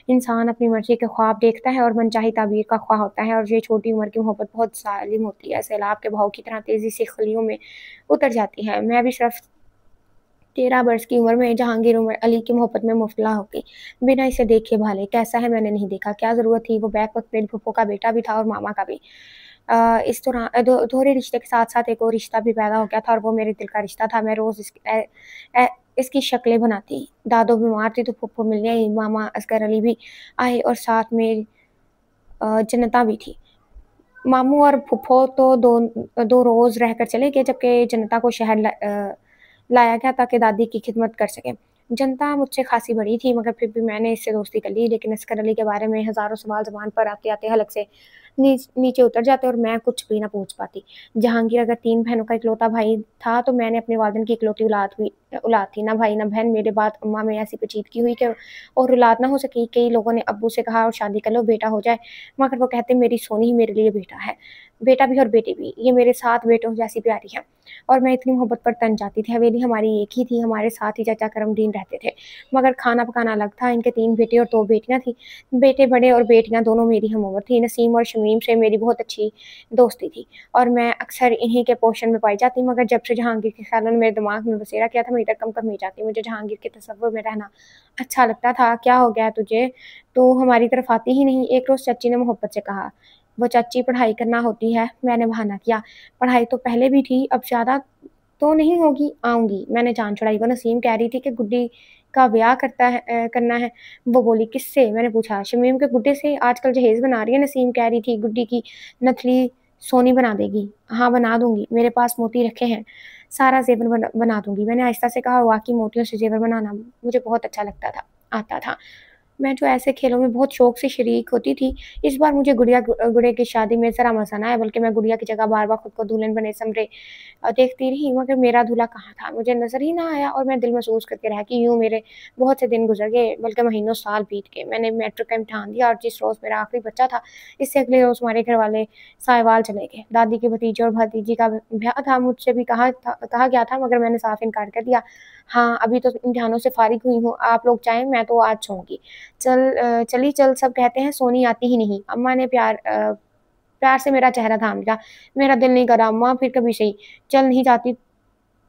इंसान अपनी मर्ज़ी के ख्वाब देखता है और मनचाही ताबीर का ख्वाह होता है और ये छोटी उम्र की मोहब्बत बहुत ज़ालिम होती है, सैलाब के बहाव की तरह तेज़ी से खलियों में उतर जाती है। मैं भी सिर्फ़ 13 वर्ष की उम्र में जहांगीर उमर अली की मोहब्बत में मुब्तला हो गई, बिना इसे देखे-भाले। कैसा है मैंने नहीं देखा, क्या ज़रूरत थी, वो बैक वक़्त मेरी फूफो का बेटा भी था और मामा का भी। इस दौरान दोहरे रिश्ते के साथ-साथ एक और रिश्ता भी पैदा हो गया था और वो मेरे दिल का रिश्ता था। मैं रोज़ इसकी शक्लें बनाती। दादू बीमार थी तो फूफो मिलने आई, मामा असगर अली भी आए और साथ में जन्नता भी थी। मामू और फूफो तो 2 रोज़ रहकर चले गए जबकि जनता को लाया गया ताकि दादी की खिदमत कर सकें। जनता मुझसे ख़ासी बड़ी थी मगर फिर भी मैंने इससे दोस्ती कर ली, लेकिन असगर अली के बारे में हज़ारों सवाल ज़ुबान पर आते-आते हलक से नीचे उतर जाते और मैं कुछ भी ना पूछ पाती। जहांगीर अगर 3 बहनों का इकलौता भाई था तो मैंने अपने वालिद की इकलौती औलाद थी। ना भाई ना बहन। मेरे बाद अम्मा में ऐसी पेचीदगी हुई कि और औलाद ना हो सकी। कई लोगों ने अब्बू से कहा और शादी कर लो, बेटा हो जाए, मगर वो कहते मेरी सोनी ही मेरे लिए बेटा है। बेटा भी और बेटी भी। ये मेरे 7 बेटों जैसी प्यारी है और मैं इतनी मोहब्बत पर तन जाती थी। हवेली हमारी एक ही थी, हमारे साथ ही चाचा करमदीन रहते थे, मगर खाना पकाना अलग था। इनके 3 बेटे और 2 बेटियाँ थीं। बेटे बड़े और बेटियाँ दोनों मेरी हम उम्र थी। नसीम और शमीम से मेरी बहुत अच्छी दोस्ती थी और मैं अक्सर इन्हीं के पोषण में पाई जाती, मगर जब से जहांगीर के ख़्यालों ने मेरे दिमाग में बसेरा किया था, मैं इधर कम ही जाती। मुझे जहांगीर के तसव्वुर में रहना अच्छा लगता था। क्या हो गया है तुझे? तू हमारी तरफ आती ही नहीं। एक रोज़ चाची ने मोहब्बत से कहा। वो चाची पढ़ाई करना होती है। मैंने बहाना किया। पढ़ाई तो पहले भी थी, अब ज़्यादा तो नहीं होगी, आऊँगी। मैंने जान छुड़ाई। वो नसीम कह रही थी कि गुड्डी का ब्याह करना है। वो बोली किससे? मैंने पूछा। शमीम के गुड्डे से। आजकल जहेज़ बना रही है। नसीम कह रही थी गुड्डी की नथली सोनी बना देगी। हाँ, बना दूँगी। मेरे पास मोती रखे हैं। सारा ज़ेवर बना दूँगी। मैंने आहिस्ता से कहा, वाक़ई मोतियों से ज़ेवर बनाना मुझे बहुत अच्छा आता था। मैं जो ऐसे खेलों में बहुत शौक से शरीक होती थी, इस बार मुझे गुड़िया की शादी में ज़रा मज़ा ना आया, बल्कि मैं गुड़िया की जगह बार-बार खुद को दुल्हन बने समझे देखती रही, मगर मेरा दूल्हा कहाँ था? मुझे नज़र ही ना आया और मैं दिल महसूस करके रह गई। यूँ मेरे बहुत से दिन गुज़र गए, बल्कि महीनों साल बीत गए। मैंने मैट्रिक का इम्तिहान दिया और जिस रोज़ मेरा आखिरी बच्चा था, इससे अगले रोज़ हमारे घर वाले साहिवाल चले गए। दादी के भतीजे और भतीजी का ब्याह था, मुझसे भी कहा गया था, मगर मैंने साफ़ इनकार कर दिया। हाँ, अभी तो इम्तिहानों से फ़ारिग हुई हूँ, आप लोग जाएँ, मैं तो आज सोऊँगी। चली चल, सब कहते हैं सोनी आती ही नहीं। अम्मा ने प्यार से मेरा चेहरा थाम लिया। मेरा दिल नहीं करा अम्मा, फिर कभी सही। चल नहीं जाती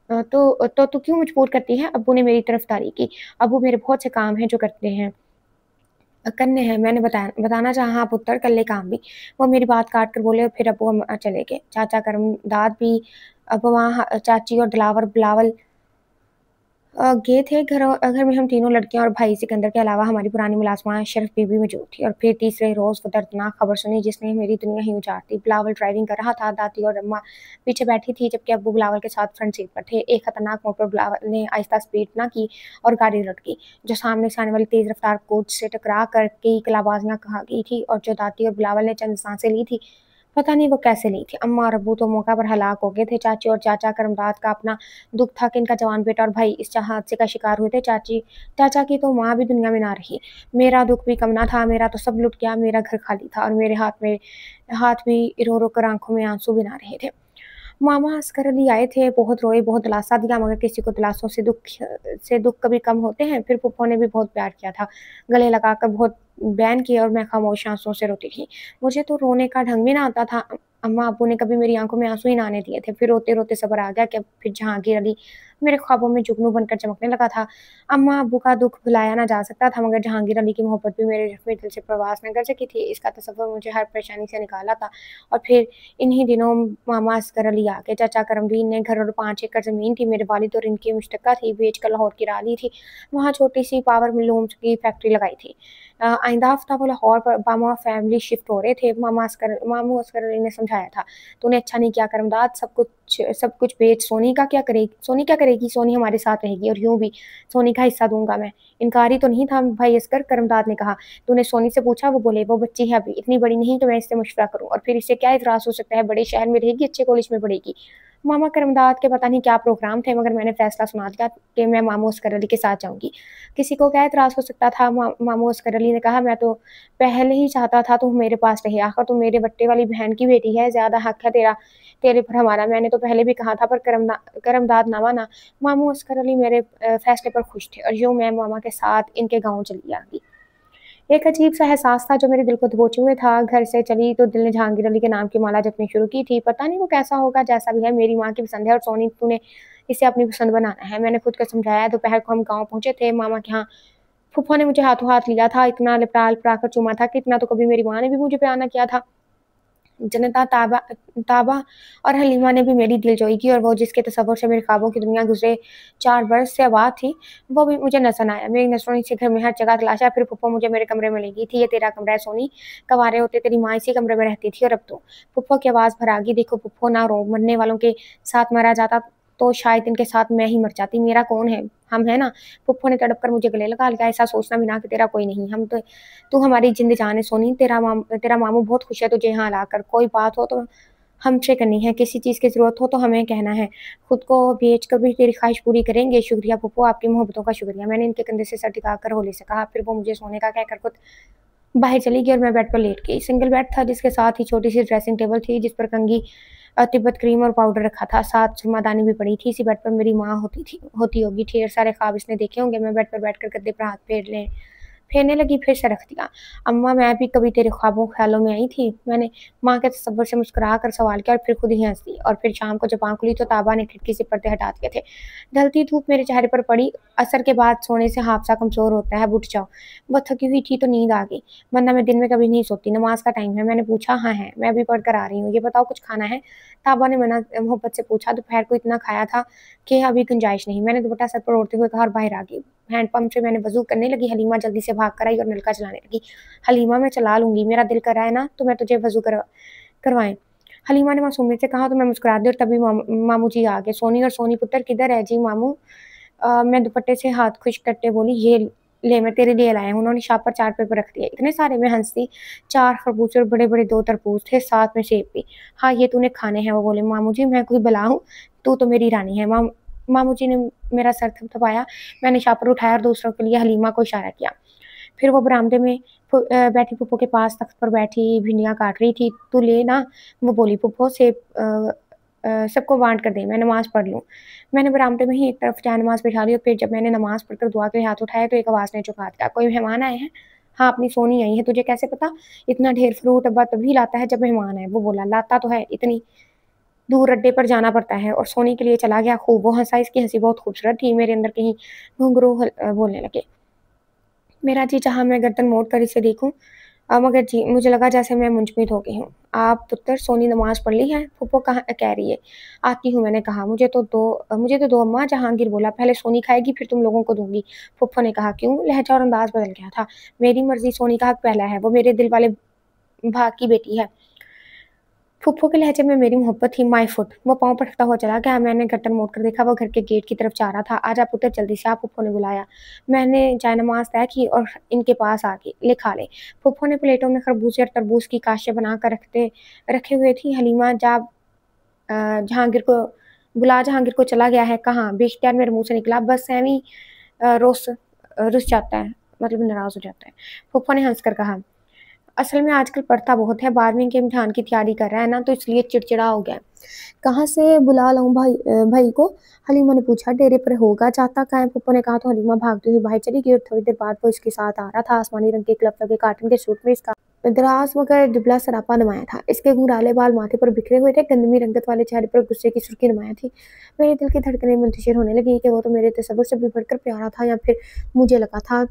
तो तू क्यों मजबूर करती है? अब्बू ने मेरी तरफ़दारी की। अब्बू मेरे बहुत से काम हैं जो करने हैं। मैंने बताना चाहा, हाँ पुत्तर कर ले काम भी। वो मेरी बात काट कर बोले और फिर अब्बू चले गए। चाचा करमदाद भी अब वहाँ चाची और दिलावर बिलावल गए थे। घर में हम तीनों लड़कियाँ और भाई सिकंदर के अलावा हमारी पुरानी मुलाज़िमा शर्फ़ बीबी मौजूद थी और फिर तीसरे रोज़ वो दर्दनाक खबर सुनी जिसने मेरी दुनिया ही उजाड़ दी। बिलावल ड्राइविंग कर रहा था, दादी और अम्मा पीछे बैठी थी जबकि अब्बू बिलावल के साथ फ्रंट सीट पर थे। एक खतरनाक मोड़ पर बिलावल ने आहिस्ता स्पीड ना की और गाड़ी उलट गई, जो सामने से आने वाली तेज़ रफ़्तार कोच से टकरा कर कई कलाबाजियाँ खा गई थी और जो दादी और बिलावल ने चंद साँसें ली थी, पता नहीं वो कैसे ली थी। अम्मा और अब्बू तो मौका पर हलाक हो गए थे। चाची और चाचा करमदाद का अपना दुःख था कि इनका जवान बेटा और भाई इस हादसे का शिकार हुए थे। चाचा की तो माँ भी दुनिया में ना रही। मेरा दुःख भी कम ना था, मेरा तो सब लुट गया, मेरा घर खाली था और मेरे हाथ भी रो-रो कर आँखों में आँसू भी ना रहे थे। मामा असगर अली आए थे, बहुत रोए, बहुत दिलासा दिया, मगर किसी को दिलासों से दुःख कभी कम होते हैं। फिर फूफो ने भी बहुत प्यार किया था, गले लगाकर बहुत बैन किए और मैं खामोश आँसुओं से रोती थी। मुझे तो रोने का ढंग भी ना आता था। अम्मा-अब्बू ने कभी मेरी आँखों में आँसू ही ना आने दिए थे। फिर रोते-रोते सब्र आ गया कि अब फिर जहांगीर अली मेरे ख्वाबों में जुगनू बनकर चमकने लगा था। अम्मा-अब्बू का दुःख भुलाया ना जा सकता था, मगर जहांगीर अली की मोहब्बत भी मेरे ज़ख्मी दिल से प्रवास न कर सकी थी। इसका तसव्वुर मुझे हर परेशानी से निकाला था। और फिर इन्हीं दिनों मामा असगर अली आ गए। चाचा करमदीन ने घर और 5 एकड़ ज़मीन थी, मेरे वालिद और इनकी मुश्तरका थी, बेचकर लाहौर गिरा ली थी। वहाँ छोटी-सी पावर लूम्स की फैक्ट्री लगाई थी। आइंदा हफ्ता वो लाहौर पर बामा फैमिली शिफ्ट हो रहे थे। मामू असगर अली ने समझाया था, "तूने अच्छा नहीं किया करमदाद, सब कुछ बेच सोनी क्या करेगी? सोनी हमारे साथ रहेगी और यूँ भी सोनी का हिस्सा दूँगा मैं।" इनकारी तो नहीं था भाई असगर, करमदाद ने कहा। "तूने सोनी से पूछा?" वो बोले, "वो बच्ची है अभी, इतनी बड़ी नहीं कि मैं इससे मशवरा करूँ, और फिर इससे क्या एतराज़ हो सकता है? बड़े शहर में रहेगी, अच्छे कॉलेज में पढ़ेगी।" मामा करमदाद के पता नहीं क्या प्रोग्राम थे, मगर मैंने फैसला सुना दिया कि मैं मामू असगर अली के साथ जाऊँगी। किसी को क्या एतराज़ हो सकता था? मामू असगर अली ने कहा, "मैं तो पहले ही चाहता था तुम मेरे पास रहे, आखिर तुम मेरे बट्टे वाली बहन की बेटी है, ज़्यादा हक है तेरे पर हमारा। मैंने तो पहले भी कहा था, पर करमदाद ना माना।" मामू असगर अली मेरे फैसले पर खुश थे, और यूँ मैं मामा के साथ इनके गाँव चली आ गई। एक अजीब-सा एहसास था जो मेरे दिल को दबोचे हुए था। घर से चली तो दिल ने जहांगीर अली के नाम की माला जपनी शुरू की थी। पता नहीं वो कैसा होगा, जैसा भी है मेरी माँ की पसंद है, और सोनी तूने इसे अपनी पसंद बनाना है। मैंने खुद को समझाया। दोपहर को हम गाँव पहुँचे थे, मामा के यहाँ। फूफो ने मुझे हाथों हाथ लिया था, इतना लिपटा-लिपटा कर चूमा था कि इतना तो कभी मेरी माँ ने भी मुझे प्यार ना किया था। जनता ताबा ताबा और हलीमा ने भी मेरी दिलजोई की, और वो जिसके तसव्वुर से मेरे ख्वाबों की दुनिया गुज़रे 4 बरस से आबाद थी, वो भी मुझे नज़र ना आया। मेरी नज़रों ने इसे घर में हर जगह तलाशा, फिर फूफो मुझे मेरे कमरे में ले गई थी। "ये तेरा कमरा है सोनी, कँवारे होते तेरी माँ इसी कमरे में रहती थी, और अब तो।" फूफो की आवाज़ भर आ गई। "देखो फूफो, ना रो, मरने वालों के साथ मरा जाता तो शायद इनके साथ मैं ही मर जाती। मेरा कौन है? हम हैं ना।" फूफो ने तड़प कर मुझे गले लगा लिया। "ऐसा सोचना भी ना कि तेरा कोई नहीं, हम तो तू हमारी जिंद जान है सोनी। तेरा मामू बहुत खुश है तुझे यहाँ लाकर। कोई बात हो तो हमसे करनी है, किसी चीज़ की ज़रूरत हो तो हमें कहना है। खुद को बेच कर भी तेरी ख्वाहिश पूरी करेंगे। शुक्रिया फूफो, आपकी मोहब्बतों का शुक्रिया।" मैंने इनके कंधे से सर टिकाकर होली से कहा। फिर वो मुझे सोने का कहकर खुद बाहर चली गई, और मैं बेड पर लेट गई। सिंगल बेड था, जिसके साथ ही छोटी-सी ड्रेसिंग टेबल थी, जिस पर कंघी, तिब्बत क्रीम और पाउडर रखा था। साथ सुरमादानी भी पड़ी थी। इसी बेड पर मेरी माँ होती होगी। ढेर सारे ख्वाब इसने देखे होंगे। मैं बेड पर बैठकर गद्दे पर हाथ फेरने लगी, फिर से रख दिया। "अम्मा, मैं भी कभी तेरे ख्वाबों ख़्यालों में आई थी?" मैंने माँ के तसव्वुर से मुस्कुरा कर सवाल किया, और फिर खुद ही हँस दी। और फिर शाम को जब आँख खुली तो ताबा ने खिड़की से पर्दे हटा दिए थे। ढलती धूप मेरे चेहरे पर पड़ी। असर के बाद सोने से हादसा कमज़ोर होता है, अब उठ जाओ। बहुत थकी हुई थी तो नींद आ गई, वरना मैं दिन में कभी नहीं सोती। नमाज़ का टाइम है। मैंने पूछा। "हाँ है, मैं अभी पढ़ कर आ रही हूँ। ये बताओ, कुछ खाना है?" ताबा ने मोहब्बत से पूछा। दोपहर को इतना खाया था कि अभी गुंजाइश नहीं। मैंने दुपट्टा सर पर ओढ़ते हुए कहा, और बाहर आ गई। हैंडपंप से मैंने वज़ू करने लगी। हलीमा जल्दी से भाग कर आई और नलका चलाने लगी। "हलीमा, मैं चला लूँगी, मेरा दिल कर रहा है ना तो मैं तुझे वज़ू करवाएँ।" हलीमा ने मासूमियत से कहा, तो मैं मुस्कुरा दी, और तभी मामू जी आ गए। "सोनी और सोनी पुत्र किधर है जी मामू?" मैं दुपट्टे से हाथ खुश करते बोली, "ये ले, मैं तेरे लिए लाया हूँ।" उन्होंने शापर चार्ट पेपर रख दिए। इतने सारे, मैं हँस दी। 4 खरबूजे और बड़े-बड़े 2 तरबूज थे, साथ में सेब भी। "हाँ, ये तूने खाने हैं।" वो बोले। "मामू जी, मैं कोई बला हूँ? तू तो मेरी रानी है।" मामू जी ने मेरा सर थपथपाया। मैंने शापर उठाया और दूसरों के लिए हलीमा को इशारा किया। फिर वो बरामदे में बैठी फूफो के पास तख्त पर बैठी भिंडियाँ काट रही थी। "तू ले ना," वो बोली, "फूफो सेब सबको बाँट कर दें, मैं नमाज़ पढ़ लूँ।" मैंने बरामदे में ही एक तरफ जायनमाज़ बिठा ली, और फिर जब मैंने नमाज़ पढ़कर दुआ के लिए हाथ उठाए तो एक आवाज़ ने चौंका दिया, "कोई मेहमान आए हैं?" "हाँ, अपनी सोनी आई है।" "तुझे कैसे पता?" "इतना ढेर फ्रूट अब्बा तभी लाता है जब मेहमान आए।" वो बोला। "लाता तो है, इतनी दूर अड्डे पर जाना पड़ता है, और सोनी के लिए चला गया खूब।" वो हँसा। इसकी हँसी बहुत खूबसूरत थी। मेरे अंदर कहीं घुंघरू बोलने लगे। मेरा जी चाहा मैं गर्दन मोड़ कर इसे देखूँ, मगर जी मुझे लगा जैसे मैं मुंजमद हो गई हूँ। "आप पुत्तर, सोनी नमाज़ पढ़ ली है?" फूफो कह रही है। "आती हूँ," मैंने कहा। मुझे तो दो अम्मा।" जहांगीर बोला। "पहले सोनी खाएगी, फिर तुम लोगों को दूँगी।" फूफो ने कहा। "क्यों?" लहज़ा और अंदाज़ बदल गया था। "मेरी मर्ज़ी, सोनी का हक पहला है। वो मेरे दिल वाले भाग की बेटी है।" फूफो के लहजे में मेरी मोहब्बत थी। My foot. वो पाँव पटकता हुआ चला गया। मैंने गर्दन मोड़कर देखा, वो घर के गेट की तरफ जा रहा था। "आजा पुत्र, जल्दी से आ," फूफो ने बुलाया। मैंने जायनमाज़ तय की और इनके पास आ गई। "ले खा ले।" फूफो ने प्लेटों में खरबूजे और तरबूज की काशें बनाकर रखे हुए थी। "हलीमा, जा जहांगीर को जहांगीर को चला गया है।" "कहाँ?" बेख्तियार मेरे मुँह से निकला। "बस एवें ही रुस रुस जाता है, मतलब नाराज़ हो जाता है।" फूफो ने हँस कर कहा। असल में आजकल पढ़ता बहुत है, 12वीं के इम्तिहान की तैयारी कर रहा है ना, तो इसलिए चिड़चिड़ा हो गया है। कहाँ से बुला लाऊँ भाई को? हलीमा ने पूछा। डेरे पर होगा, चाहता कहाँ है? पप्पू ने कहा तो हलीमा भागती हुई बाहर चली गई और थोड़ी देर बाद वो इसके साथ आ रहा था। आसमानी रंग के क्लब लगे कॉटन के सूट में इसका दराज मगर दुबला सरापा नुमाया था। इसके घुंघराले बाल माथे पर बिखरे हुए थे, गंदमी रंगत वाले चेहरे पर गुस्से की सुर्खी नुमाया थी। मेरे दिल की धड़कनें मुंतशिर होने लगी कि वो तो मेरे तसव्वुर से भी बढ़कर प्यारा था, या फिर मुझे लगा था।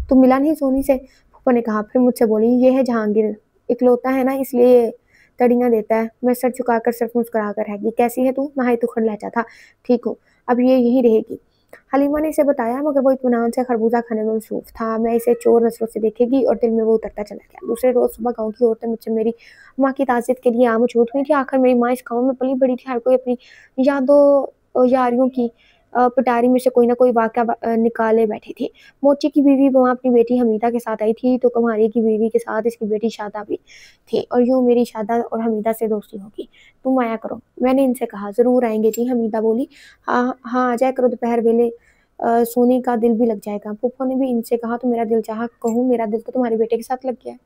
तुम मिला नहीं सोनी से? पप्पू ने कहा। फिर मुझसे बोली, ये है जहांगीर, इकलौता है ना इसलिए तड़ियाँ देता है। मैं सर झुकाकर सिर्फ मुस्कुरा कर रह गई। कैसी है तू? नहाई तुखड़ लहजा था। ठीक हूँ, अब ये यहीं रहेगी। हलीमा ने इसे बताया, मगर वो इत्मीनान से खरबूजा खाने में मसरूफ था। मैं इसे चोर नजरों से देखेगी, और दिल में वो उतरता चला गया। दूसरे रोज सुबह गांव की औरतें मुझसे मेरी माँ की ताज़ियत के लिए आमूद हुई थी। आखिर मेरी माँ इस गांव में पली बड़ी थी, हर कोई अपनी यादों यारियों की पिटारी में से कोई ना कोई वाक़या निकाले बैठी थी। मोची की बीवी वहाँ अपनी बेटी हमीदा के साथ आई थी, तो कुम्हारी की बीवी के साथ इसकी बेटी शादा भी थी, और यूँ मेरी शादा और हमीदा से दोस्ती होगी। तुम आया करो, मैंने इनसे कहा। ज़रूर आएंगे जी, हमीदा बोली। हाँ हाँ, आ जाया करो, दोपहर वेले सोनी का दिल भी लग जाएगा। फूफो ने भी इनसे कहा तो मेरा दिल चाहा कहूँ, मेरा दिल तो तुम्हारे बेटे के साथ लग गया है।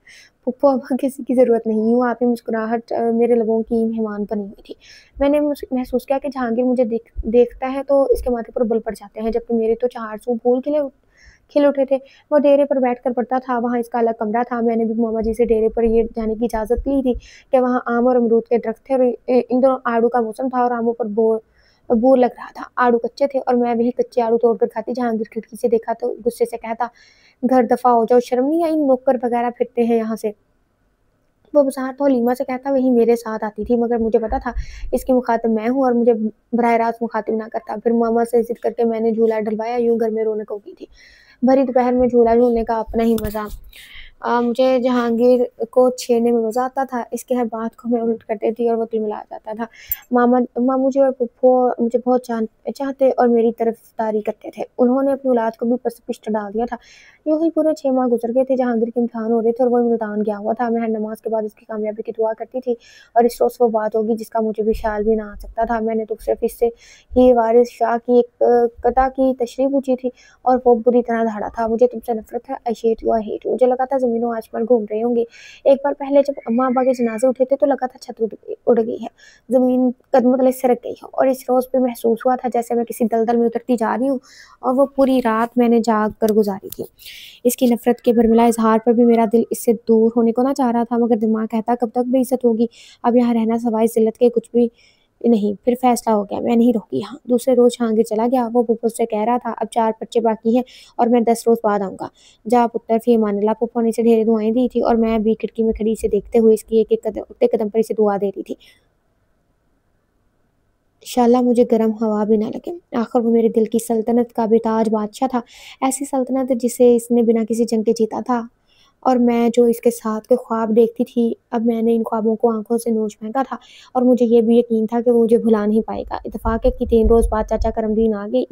फूफो, अब किसी की ज़रूरत नहीं। यूँ आप ही मुस्कुराहट मेरे लबों की मेहमान बनी हुई थी। मैंने महसूस किया कि जहांगीर मुझे देखता है तो इसके माथे पर बल पड़ जाते हैं, जबकि मेरे तो चार आंसू फूल खिल उठे थे। वो डेरे पर बैठकर पढ़ता था, वहाँ इसका अलग कमरा था। मैंने भी मामा जी से डेरे पर ये जाने की इजाज़त ली थी कि वहाँ आम और अमरूद के दरख्त थे, और इन दोनों आड़ू का मौसम था और आमों पर बोर लग रहा था। आड़ू कच्चे थे और मैं वही कच्चे आड़ू तोड़कर खाती। जहांगीर खिड़की से देखा तो गुस्से से कहता, घर दफा हो जाओ, शर्म नहीं आई? नौकर वगैरह फिरते हैं यहाँ से। वो बाज़ार तो हलीमा से कहता, वही मेरे साथ आती थी, मगर मुझे पता था इसकी मुखातिब मैं हूँ और मुझे बराह रास्त मुखातिब ना करता। फिर मामा से ज़िद करके मैंने झूला डलवाया। यूँ घर में रौनक हो गई थी। भरी दोपहर में झूला झूलने का अपना ही मज़ा। मुझे जहांगीर को छेड़ने में मज़ा आता था। इसके हर बात को मैं उलट कर देती और वो तिलमिला जाता था। मामू जी और फूफो मुझे बहुत चाहते और मेरी तरफदारी करते थे। उन्होंने अपनी औलाद को भी पस्त-पुश्त डाल दिया था। यूँ ही पूरे 6 माह गुज़र गए थे। जहांगीर के इम्तिहान हो रहे थे और वो इम्तिहान गया हुआ था। मैं हर नमाज़ के बाद इसकी कामयाबी की दुआ करती थी, और इस रोज़ वो बात होगी जिसका मुझे भी ख़्याल भी ना आ सकता था। मैंने तो सिर्फ़ इससे ही वारिस शाह की एक कता की तशरीह पूछी थी, और वो बुरी तरह दहाड़ा था। मुझे तुमसे नफ़रत है, I hate you, I hate you. मुझे लगा था ज़मीन और आसमान घूम रहे होंगे। एक बार पहले जब अम्मा अब्बा के जनाज़े उठे थे तो लगा था छत उड़ गई है, ज़मीन कदमों तले सरक गई है, और इस रोज़ पे महसूस हुआ था जैसे मैं किसी दलदल में उतरती जा रही हूँ, और वो पूरी रात मैंने जाग कर गुजारी थी। इसकी नफ़रत के बरमिला इज़हार पर भी मेरा दिल इससे दूर होने को ना चाह रहा था, मगर दिमाग कहता, कब तक बेइज़्ज़त होगी? अब यहाँ रहना सवाए ज़िल्लत के कुछ भी नहीं। फिर फैसला हो गया, मैं नहीं रुकी यहाँ। दूसरे रोज़ जहांगीर चला गया। वो फूफो से कह रहा था, अब 4 पर्चे बाकी हैं और मैं 10 रोज़ बाद आऊँगा। जा पुत्तर, फ़ी अमानिल्लाह। फूफो ने इसे ढेर दुआएँ दी थी, और मैं भी खिड़की में खड़ी इसे देखते हुए इसकी एक-एक उठते कदम पर इसे दुआ दे रही थी। इंशाअल्लाह मुझे गर्म हवा भी ना लगे। आखिर वो मेरे दिल की सल्तनत का बेताज बादशाह था। ऐसी सल्तनत जिसे इसने बिना किसी जंग के जीता था, और मैं जो इसके साथ के ख्वाब देखती थी, अब मैंने इन ख्वाबों को आँखों से नोच फेंका था, और मुझे ये भी यकीन था कि वो मुझे भुला नहीं पाएगा। इत्तेफ़ाक है कि 3 रोज़ बाद चाचा करमदीन आ गए।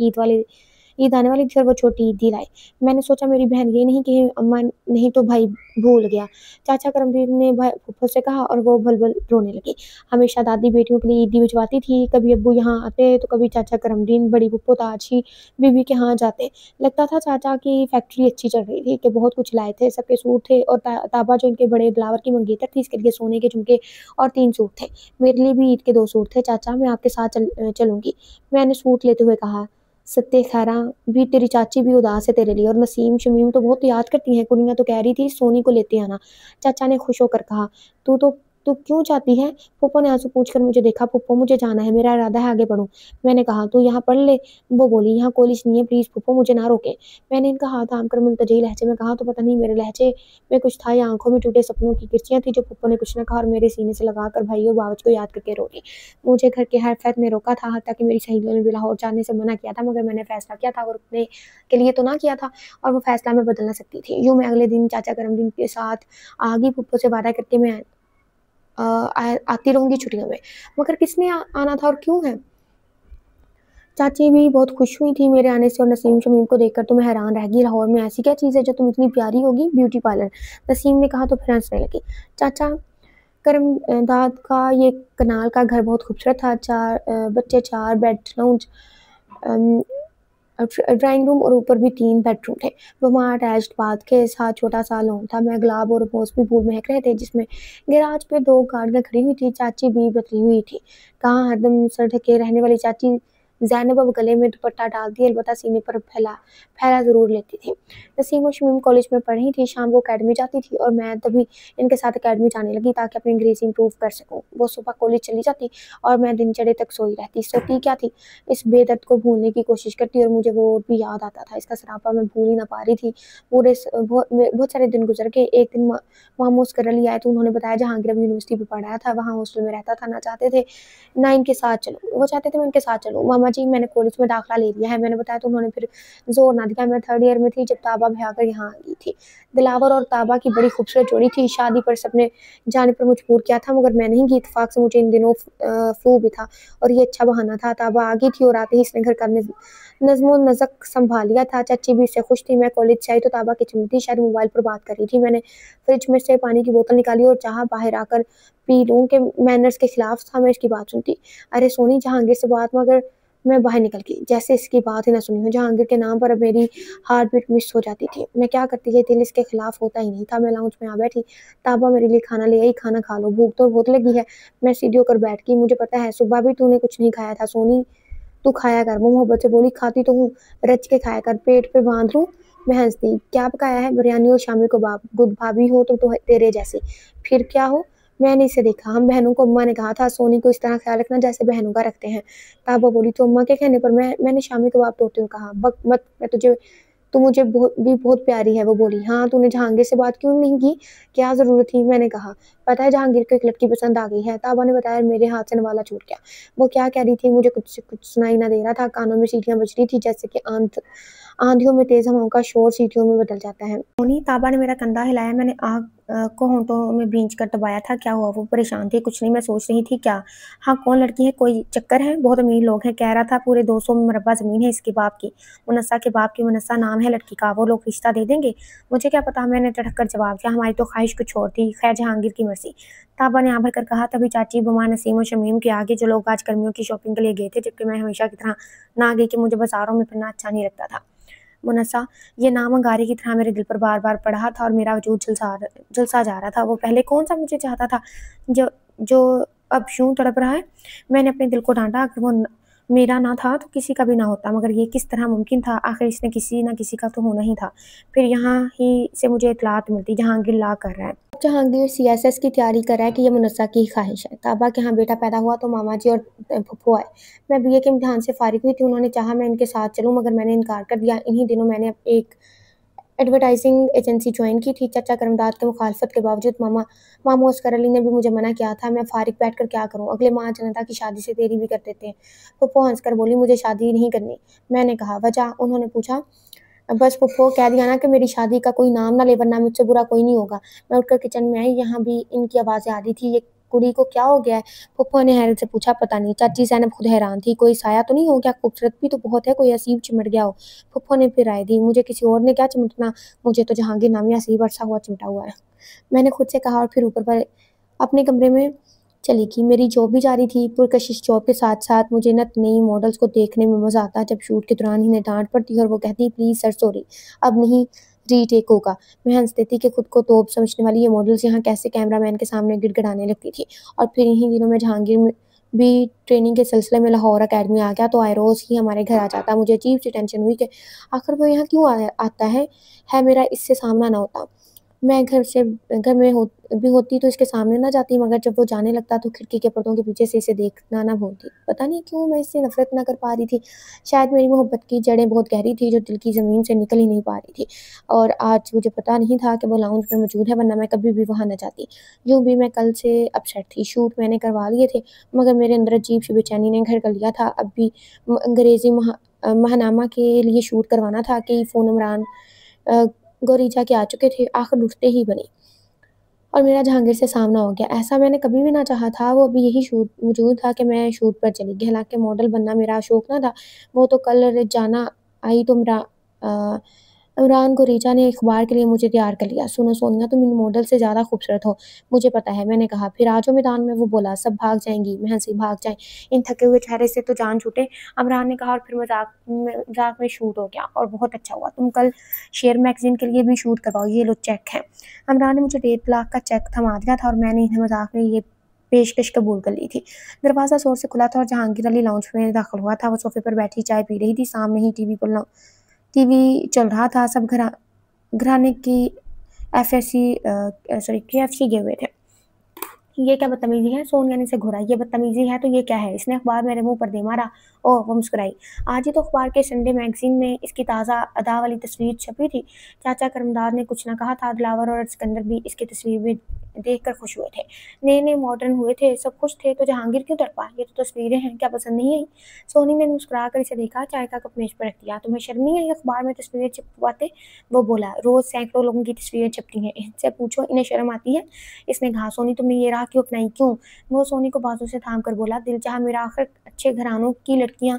ईद आने वाली थी और वो छोटी ईदी लाई। मैंने सोचा मेरी बहन ये नहीं कि अम्मा नहीं तो भाई भूल गया। चाचा करमदीन ने फूफो से कहा, और वो भल-भल रोने लगी। हमेशा दादी बेटियों के लिए ईदी भिजवाती थी। कभी अब्बू यहाँ आते तो कभी चाचा करमदीन बड़ी फूफो ताजी बीबी के यहाँ जाते। लगता था चाचा की फैक्ट्री अच्छी चल रही थी कि बहुत कुछ लाए थे। सबके सूट थे, और ताबा जो इनके बड़े दिलावर की मंगेतर थी, इसके लिए सोने के झुमके और 3 सूट थे। मेरे लिए भी ईद के 2 सूट थे। चाचा, मैं आपके साथ चलूँगी, मैंने सूट लेते हुए कहा। सत्ते खैरा भी, तेरी चाची भी उदास है तेरे लिए, और नसीम शमीम तो बहुत याद करती हैं। कुड़ियाँ तो कह रही थी सोनी को लेते आना। चाचा ने खुश होकर कहा, तू क्यों चाहती है? फूफो ने आंसू पोंछकर मुझे देखा। फूफो, मुझे जाना है, मेरा इरादा है आगे बढ़ूँ। मैंने कहा, तू यहाँ पढ़ ले। वो बोली, यहाँ कॉलेज नहीं है, प्लीज़ फूफो मुझे ना रोकें। मैंने इनका हाथ थाम कर मुल्तजी लहजे में कहा, तो पता नहीं मेरे लहजे में कुछ था या आँखों में टूटे सपनों की किरचियाँ थी, जो फूफो ने कुछ न कहा और मेरे सीने से लगाकर भाई और बावज को याद करके रो ली। मुझे घर के हर फ़ैत ने रोका था, हत्ता कि मेरी सहेलियों ने भी लाहौर जाने से मना किया था, मगर मैंने फ़ैसला किया था, और रुकने के लिए तो ना किया था, और वो फ़ैसला मैं बदल ना सकती थी। यूँ मैं अगले दिन चाचा करमदीन के साथ आ गई। फूफो से वादा करके मैं आती रहूँगी छुट्टियों में। मगर किसने आना था और क्यों है? चाची भी बहुत खुश हुई थी मेरे आने से, और नसीम शमीम को देखकर तो मैं हैरान रह गई। लाहौर में ऐसी क्या चीज़ है जो तुम इतनी प्यारी होगी? ब्यूटी पार्लर, नसीम ने कहा तो फिर हँसने लगी। चाचा दाद का ये कनाल का घर बहुत खूबसूरत था। 4 बच्चे, 4 बेड, लाउंज, अम ड्राइंग रूम और ऊपर भी 3 बेडरूम थे। वहाँ अटैच्ड बाथ के साथ छोटा-सा लॉन था। मैं गुलाब और मौसमी फूल महक रहे थे, जिसमें गैराज पे 2 गाड़ियाँ खड़ी हुई थी। चाची भी बदली हुई थी। कहाँ हरदम सर ढके रहने वाली चाची ज़ैनब अब गले में दुपट्टा डालती, अलबत्ता सीने पर फैला फैला ज़रूर लेती थी। नसीम और शमीम कॉलेज में पढ़ रही थी, शाम को अकेडमी जाती थी और मैं तभी इनके साथ अकेडमी जाने लगी ताकि अपनी अंग्रेज़ी इम्प्रूव कर सकूँ। वो सुबह कॉलेज चली जाती और मैं दिन चढ़े तक सोई रहती। सोती क्या थी? इस बेदर्द को भूलने की कोशिश करती और मुझे वो भी याद आता था। इसका सरापा मैं भूल ही ना पा रही थी। पूरे स बहुत सारे दिन गुज़र गए। एक दिन मामू उसका रली आए तो उन्होंने बताया जहांगीर अभी यूनिवर्सिटी में पढ़ रहा था, वहाँ हॉस्टल में रहता था, ना चाहते थे ना इनके साथ चलूँ। वो चाहते थे मैं इनके साथ चलूँ। मामा जी मैंने कॉलेज में दाखिला ले लिया है। मैंने बताया तो उन्होंने फिर ज़ोर ना दिया। मैं 3rd ईयर में थी जब ताबा ब्याह कर यहाँ आ गई थी। दिलावर और ताबा की बड़ी खूबसूरत जोड़ी थी। शादी पर सबने जाने पर मजबूर किया था मगर मैं नहीं गई। इत्तेफाक से मुझे इन दिनों फ्लू भी था और ये अच्छा बहाना था। ताबा आ गई थी और आते ही इसने घर का नज़्म-ओ-नसक सँभाल लिया था। चाची भी इससे खुश थी। मैं कॉलेज से आई तो ताबा किचन में थी, शायद मोबाइल पर बात कर रही थी। मैंने फ्रिज में से पानी की बोतल निकाली और चाहा बाहर आकर पी लूँ कि मैनर्स के खिलाफ था मैं इसकी बात सुनती। अरे सोनी जहांगीर से बात मगर मैं बाहर निकल गई, जैसे इसकी बात ही ना सुनी हो। जहांगीर के नाम पर अब मेरी हार्ट बीट मिस हो जाती थी। मैं क्या करती, ये दिल इसके खिलाफ होता ही नहीं था। मैं लाउंज में आ बैठी, ताबा मेरे लिए खाना ले आई, खाना खा लो, भूख तो बहुत लगी है। मैं सीढ़ी होकर बैठ गई, मुझे पता है सुबह भी तूने कुछ नहीं खाया था सोनी, तू खाया कर। वो मोहब्बत से बोली, खाती तो हूँ, रच के खाया कर, पेट पे बांध लूँ। मैं हंस दी, क्या पकाया है? बिरयानी और शामी कबाब। गुड भाभी हो तो तेरे जैसी। फिर क्या हो? मैंने इसे देखा, हम बहनों को अम्मा ने कहा था सोनी को इस तरह ख्याल रखना जैसे बहनों का रखते हैं। ताबा बोली, तो अम्मा के कहने पर मैंने शामी कबाब तोड़ते हुए कहा, बक मत, मैं तुझे तू मुझे बहुत प्यारी है। वो बोली, हाँ तूने जहांगीर से बात क्यों नहीं की? क्या ज़रूरत थी? मैंने कहा, पता है जहांगीर को एक लड़की पसंद आ गई है। ताबा ने बताया, मेरे हाथ से नवाला छूट गया। वो क्या कह रही थी मुझे कुछ सुनाई ना दे रहा था। कानों में सीटियाँ बज रही थी जैसे कि आंधियों में तेज हवाओं का शोर सीटियों में बदल जाता है। उन्हीं ताबा ने मेरा कंधा हिलाया। मैंने आग को होंठों में भींच कर दबाया था। क्या हुआ? वो परेशान थी। कुछ नहीं, मैं सोच रही थी क्या। हाँ कौन लड़की है? कोई चक्कर है? बहुत अमीर लोग हैं, कह रहा था पूरे 200 मरबा जमीन है इसके बाप की। मुनस्सा के बाप की। मुनस्सा नाम है लड़की का। वो लोग रिश्ता दे देंगे? मुझे क्या पता, मैंने तड़क कर जवाब दिया। हमारी तो ख्वाहिश कुछ और थी। खैर जहांगीर की मर्जी। ताबा ने आं भर कर कहा। तभी चाची, बमा, नसीम और शमीम के आगे जो लोग आज गर्मियों की शॉपिंग के लिए गए थे, जबकि मैं हमेशा की तरह ना गई कि मुझे बाजारों में फिरना अच्छा नहीं लगता था। मुनस्सा, ये नाम अंगारे की तरह मेरे दिल पर बार बार पड़ा था और मेरा वजूद झुलसा जा रहा था। वो पहले कौन सा मुझे चाहता था जो जो अब यूं तड़प रहा है? मैंने अपने दिल को डांटा। अगर वो मेरा ना था तो किसी का भी ना होता, मगर ये किस तरह मुमकिन था? आखिर इसने किसी ना किसी का तो होना ही था। फिर यहाँ ही से मुझे इतलात मिलती, जहांगीर ला कर रहा है। जहांगीर सीएसएस की तैयारी कर रहा है कि ये मुनस्सा की ख्वाहिश है। ताबा के यहाँ बेटा पैदा हुआ तो मामा जी और फुफ्फो आए। मैं बीए के इम्तिहान से फारिग हुई थी। उन्होंने चाहा मैं इनके साथ चलूँ मगर मैंने इनकार कर दिया। इन्हीं दिनों मैंने एक एडवर्टाइजिंग एजेंसी ज्वाइन की थी। चाचा करमदाद के मुखालफत के बावजूद मामू अस्कर अली ने भी मुझे मना किया था। मैं फारिग बैठ कर क्या करूँ? अगले माह जनता की शादी से देरी भी कर देते हैं। फुफ्फो हंसकर बोली, मुझे शादी नहीं करनी। मैंने कहा, वजह? उन्होंने पूछा। बस फुफ्फो कह दिया ना कि मेरी शादी का कोई नाम ना ले वरना मुझसे बुरा कोई नहीं होगा। मैं उठकर किचन में आई, यहाँ भी इनकी आवाज़ें आ रही थी। ये कुड़ी को क्या हो गया है? फुफ्फो ने हैरत से पूछा। पता नहीं। चाची ज़ैनब खुद हैरान थी। कोई साया तो नहीं हो गया? खूबसूरत भी तो बहुत है, कोई असीब चिमट गया हो। फुफ्फो ने फिर राय दी, मुझे किसी और ने क्या चिमटना, मुझे तो जहांगीर नामी असीब अरसा हुआ चिमटा हुआ है। मैंने खुद से कहा और फिर ऊपर पर अपने कमरे में चली गई। मेरी जॉब भी जारी थी। पुरकशिश जॉब के साथ-साथ मुझे नई मॉडल्स को देखने में मज़ा आता। जब शूट के दौरान इन्हें डाँट पड़ती और वो कहती, प्लीज़ सर सॉरी, अब नहीं रीटेक होगा। मैं हँस देती कि खुद को तोप समझने वाली ये मॉडल्स यहाँ कैसे कैमरामैन के सामने गिड़गिड़ाने लगती थी। और फिर इन्हीं दिनों में जहांगीर में भी ट्रेनिंग के सिलसिले में लाहौर अकेडमी आ गया तो आए रोज़ ही हमारे घर आ जाता। मुझे अजीब-सी टेंशन हुई कि आखिर वो यहाँ क्यों आता है मेरा इससे सामना ना होता। मैं घर में भी होती तो इसके सामने ना जाती, मगर जब वो जाने लगता तो खिड़की के पर्दों के पीछे से इसे देखना ना भूलती। पता नहीं क्यों मैं इससे नफ़रत ना कर पा रही थी। शायद मेरी मोहब्बत की जड़ें बहुत गहरी थी जो दिल की ज़मीन से निकल ही नहीं पा रही थी। और आज मुझे पता नहीं था कि वो लाउंज में मौजूद है, वरना मैं कभी भी वहाँ ना जाती। यूँ भी मैं कल से अपसेट थी। शूट मैंने करवा लिए थे, मगर मेरे अंदर अजीब-सी बेचैनी ने घर कर लिया था। अब भी अंग्रेज़ी महानामा के लिए शूट करवाना था कि फ़ोन इमरान अ, गोरीजा के आ चुके थे। आखिर उठते ही बनी और मेरा जहांगीर से सामना हो गया। ऐसा मैंने कभी भी ना चाहा था। वो अभी यही शूट मौजूद था कि मैं शूट पर चली गई। हालाँकि मॉडल बनना मेरा शौक ना था। वो तो कल जाना आई तो मेरा अ, इमरान को रीचा ने अखबार के लिए मुझे तैयार कर लिया। सुनो सोनिया, तुम इन मॉडल से ज़्यादा खूबसूरत हो, मुझे पता है, मैंने कहा। फिर आ जाओ मैदान में, वो बोला। सब भाग जाएंगी, मैं हंसी। भाग जाएं, इन थके हुए चेहरे से तो जान छूटे, इमरान ने कहा। और फिर मजाक में शूट हो गया और बहुत अच्छा हुआ। तुम कल शेयर मैगजीन के लिए भी शूट करवाओ, ये लो चेक है। इमरान ने मुझे 1.5 लाख का चेक थमा दिया था और मैंने इन्हें मजाक में ये पेशकश कबूल कर ली थी। दरवाज़ा जोर से खुला था और जहांगीर अली लाउंज में दाखिल हुआ था। वो सोफे पर बैठी चाय पी रही थी। सामने ही टीवी चल रहा था। सब घराने की KFC गए हुए थे। ये क्या बदतमीजी है, सोनिया ने इसे घूरा। ये बदतमीजी है तो ये क्या है? इसने अखबार मेरे मुंह पर दे मारा। ओह, वो मुस्कुराई। आज ही तो अखबार के संडे मैगजीन में इसकी ताज़ा अदा वाली तस्वीर छपी थी। चाचा करमदार ने कुछ न कहा था। दिलावर और सिकंदर भी इसकी तस्वीर में देखकर खुश हुए थे। नए नए मॉडर्न हुए थे, सब खुश थे, तो जहांगीर क्यों तड़पा? ये तो तस्वीरें हैं, क्या पसंद नहीं आई? सोनी ने मुस्कुरा कर इसे देखा। चाय का कप मेज पर रख दिया। तुम्हें शर्म नहीं आई अखबार में तस्वीरें छपवाते? वो बोला। रोज सैकड़ों लोगों की तस्वीरें छपती हैं, इनसे पूछो इन्हें शर्म आती है? इसने कहा। सोनी, तुमने ये राह क्यों अपनाई, क्यों? वो सोनी को बाजू से थाम कर बोला। दिल चाहा मेरा, आखिर अच्छे घरानों की लड़कियां।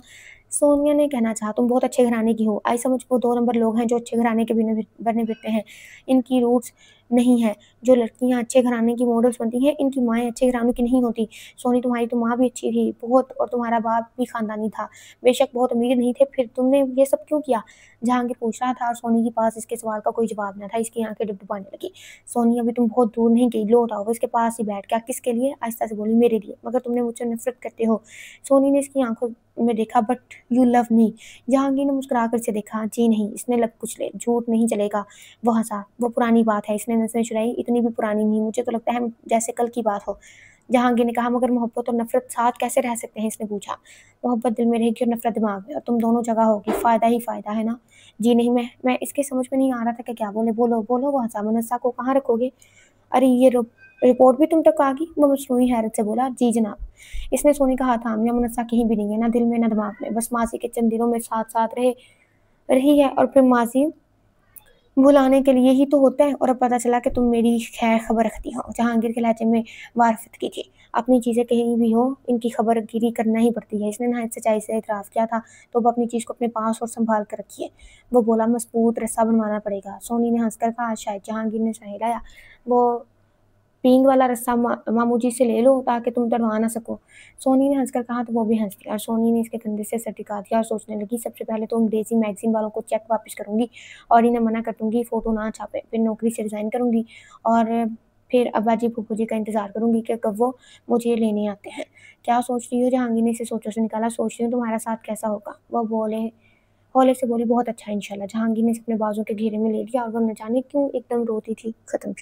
सोनिया ने कहना चाहा। तुम बहुत अच्छे घराने की हो। आई समझ, वो 2 नंबर लोग हैं जो अच्छे घराने के बने फिरते हैं। इनकी रूट्स नहीं है। जो लड़कियां अच्छे घराने की मॉडल्स बनती हैं, इनकी माएँ अच्छे घरानों की नहीं होती। सोनी, तुम्हारी तो माँ भी अच्छी थी बहुत, और तुम्हारा बाप भी खानदानी था। बेशक बहुत अमीर नहीं थे, फिर तुमने ये सब क्यों किया? जहांगीर पूछ रहा था और सोनी के पास इसके सवाल का कोई जवाब न था। इसकी आंखें डुबडुबाने लगी। सोनी, अभी तुम बहुत दूर नहीं गई, लौट आओ, वो इसके पास ही बैठ गया। किसके लिए? आहिस्ता से बोली। मेरे लिए। मगर तुमने मुझसे नफरत करते हो। सोनी ने इसकी आंखों में देखा। But you love me. Jahangir ने मुस्कुरा कर से देखा। जी नहीं। इसने लब कुचले। झूठ नहीं चलेगा। वो हंसा। वो पुरानी बात है, इसने नजरें चुराई। इतनी भी पुरानी नहीं, मुझे तो लगता है जैसे कल की बात हो। जहांगीर ने कहा। मगर मोहब्बत और नफरत साथ कैसे रह सकते हैं? इसने पूछा। मोहब्बत दिल में रहेगी और नफरत दिमाग में, और तुम दोनों जगह होगी। फायदा ही फायदा है ना? जी नहीं। मैं इसके समझ में नहीं आ रहा था कि क्या बोले। बोलो बोलो। वो हंसा। मनस्सा को कहाँ रखोगे? अरे, ये रिपोर्ट भी तुम तक आ गई? वो मसनूई हैरत से बोला। जी जनाब। इसने सोनी का हाथ थाम लिया। मुनस्सा कहीं भी नहीं है, ना दिल में ना दिमाग में, बस मासी के चंद दिनों में साथ साथ रही है, और फिर मासी भुलाने के लिए ही तो होता है। और अब पता चला कि तुम मेरी खैर खबर रखती हो। जहांगीर के लहजे में वारफत की थी। अपनी चीज़ें कहीं भी हो, इनकी खबरगिरी करना ही पड़ती है। इसने नहायत सच्चाई से इतराफ़ किया था। तो अब अपनी चीज़ को अपने पास और संभाल कर रखिए। वो बोला। मजबूत रस्सा बनवाना पड़ेगा। सोनी ने हंसकर कहा। शायद। जहांगीर ने सर हिलाया। वो पींग वाला रस्सा मामू जी से ले लो, ताकि तुम तड़वा ना सको। सोनी ने हंसकर कहा। तो वो भी हंस दिया और सोनी ने इसके कंधे से सर टिका दिया और सोचने लगी। सबसे पहले तो अंग्रेजी मैगजीन वालों को चेक वापस करूंगी और इन्हें मना कर दूंगी फोटो ना छापे। फिर नौकरी से रिजाइन करूंगी और फिर अब्बा जी फूफू जी का इंतजार करूंगी कि कब वो मुझे लेने आते हैं। क्या सोच रही हो? जहांगीर ने इसे सोचों से निकाला। सोच रही हूँ तुम्हारा साथ कैसा होगा। वो हौले से बोली। बहुत अच्छा इंशाल्लाह। जहांगीर ने इसे अपने बाजू के घेरे में ले लिया और वो न जाने क्यों एकदम रोती थी। खत्म।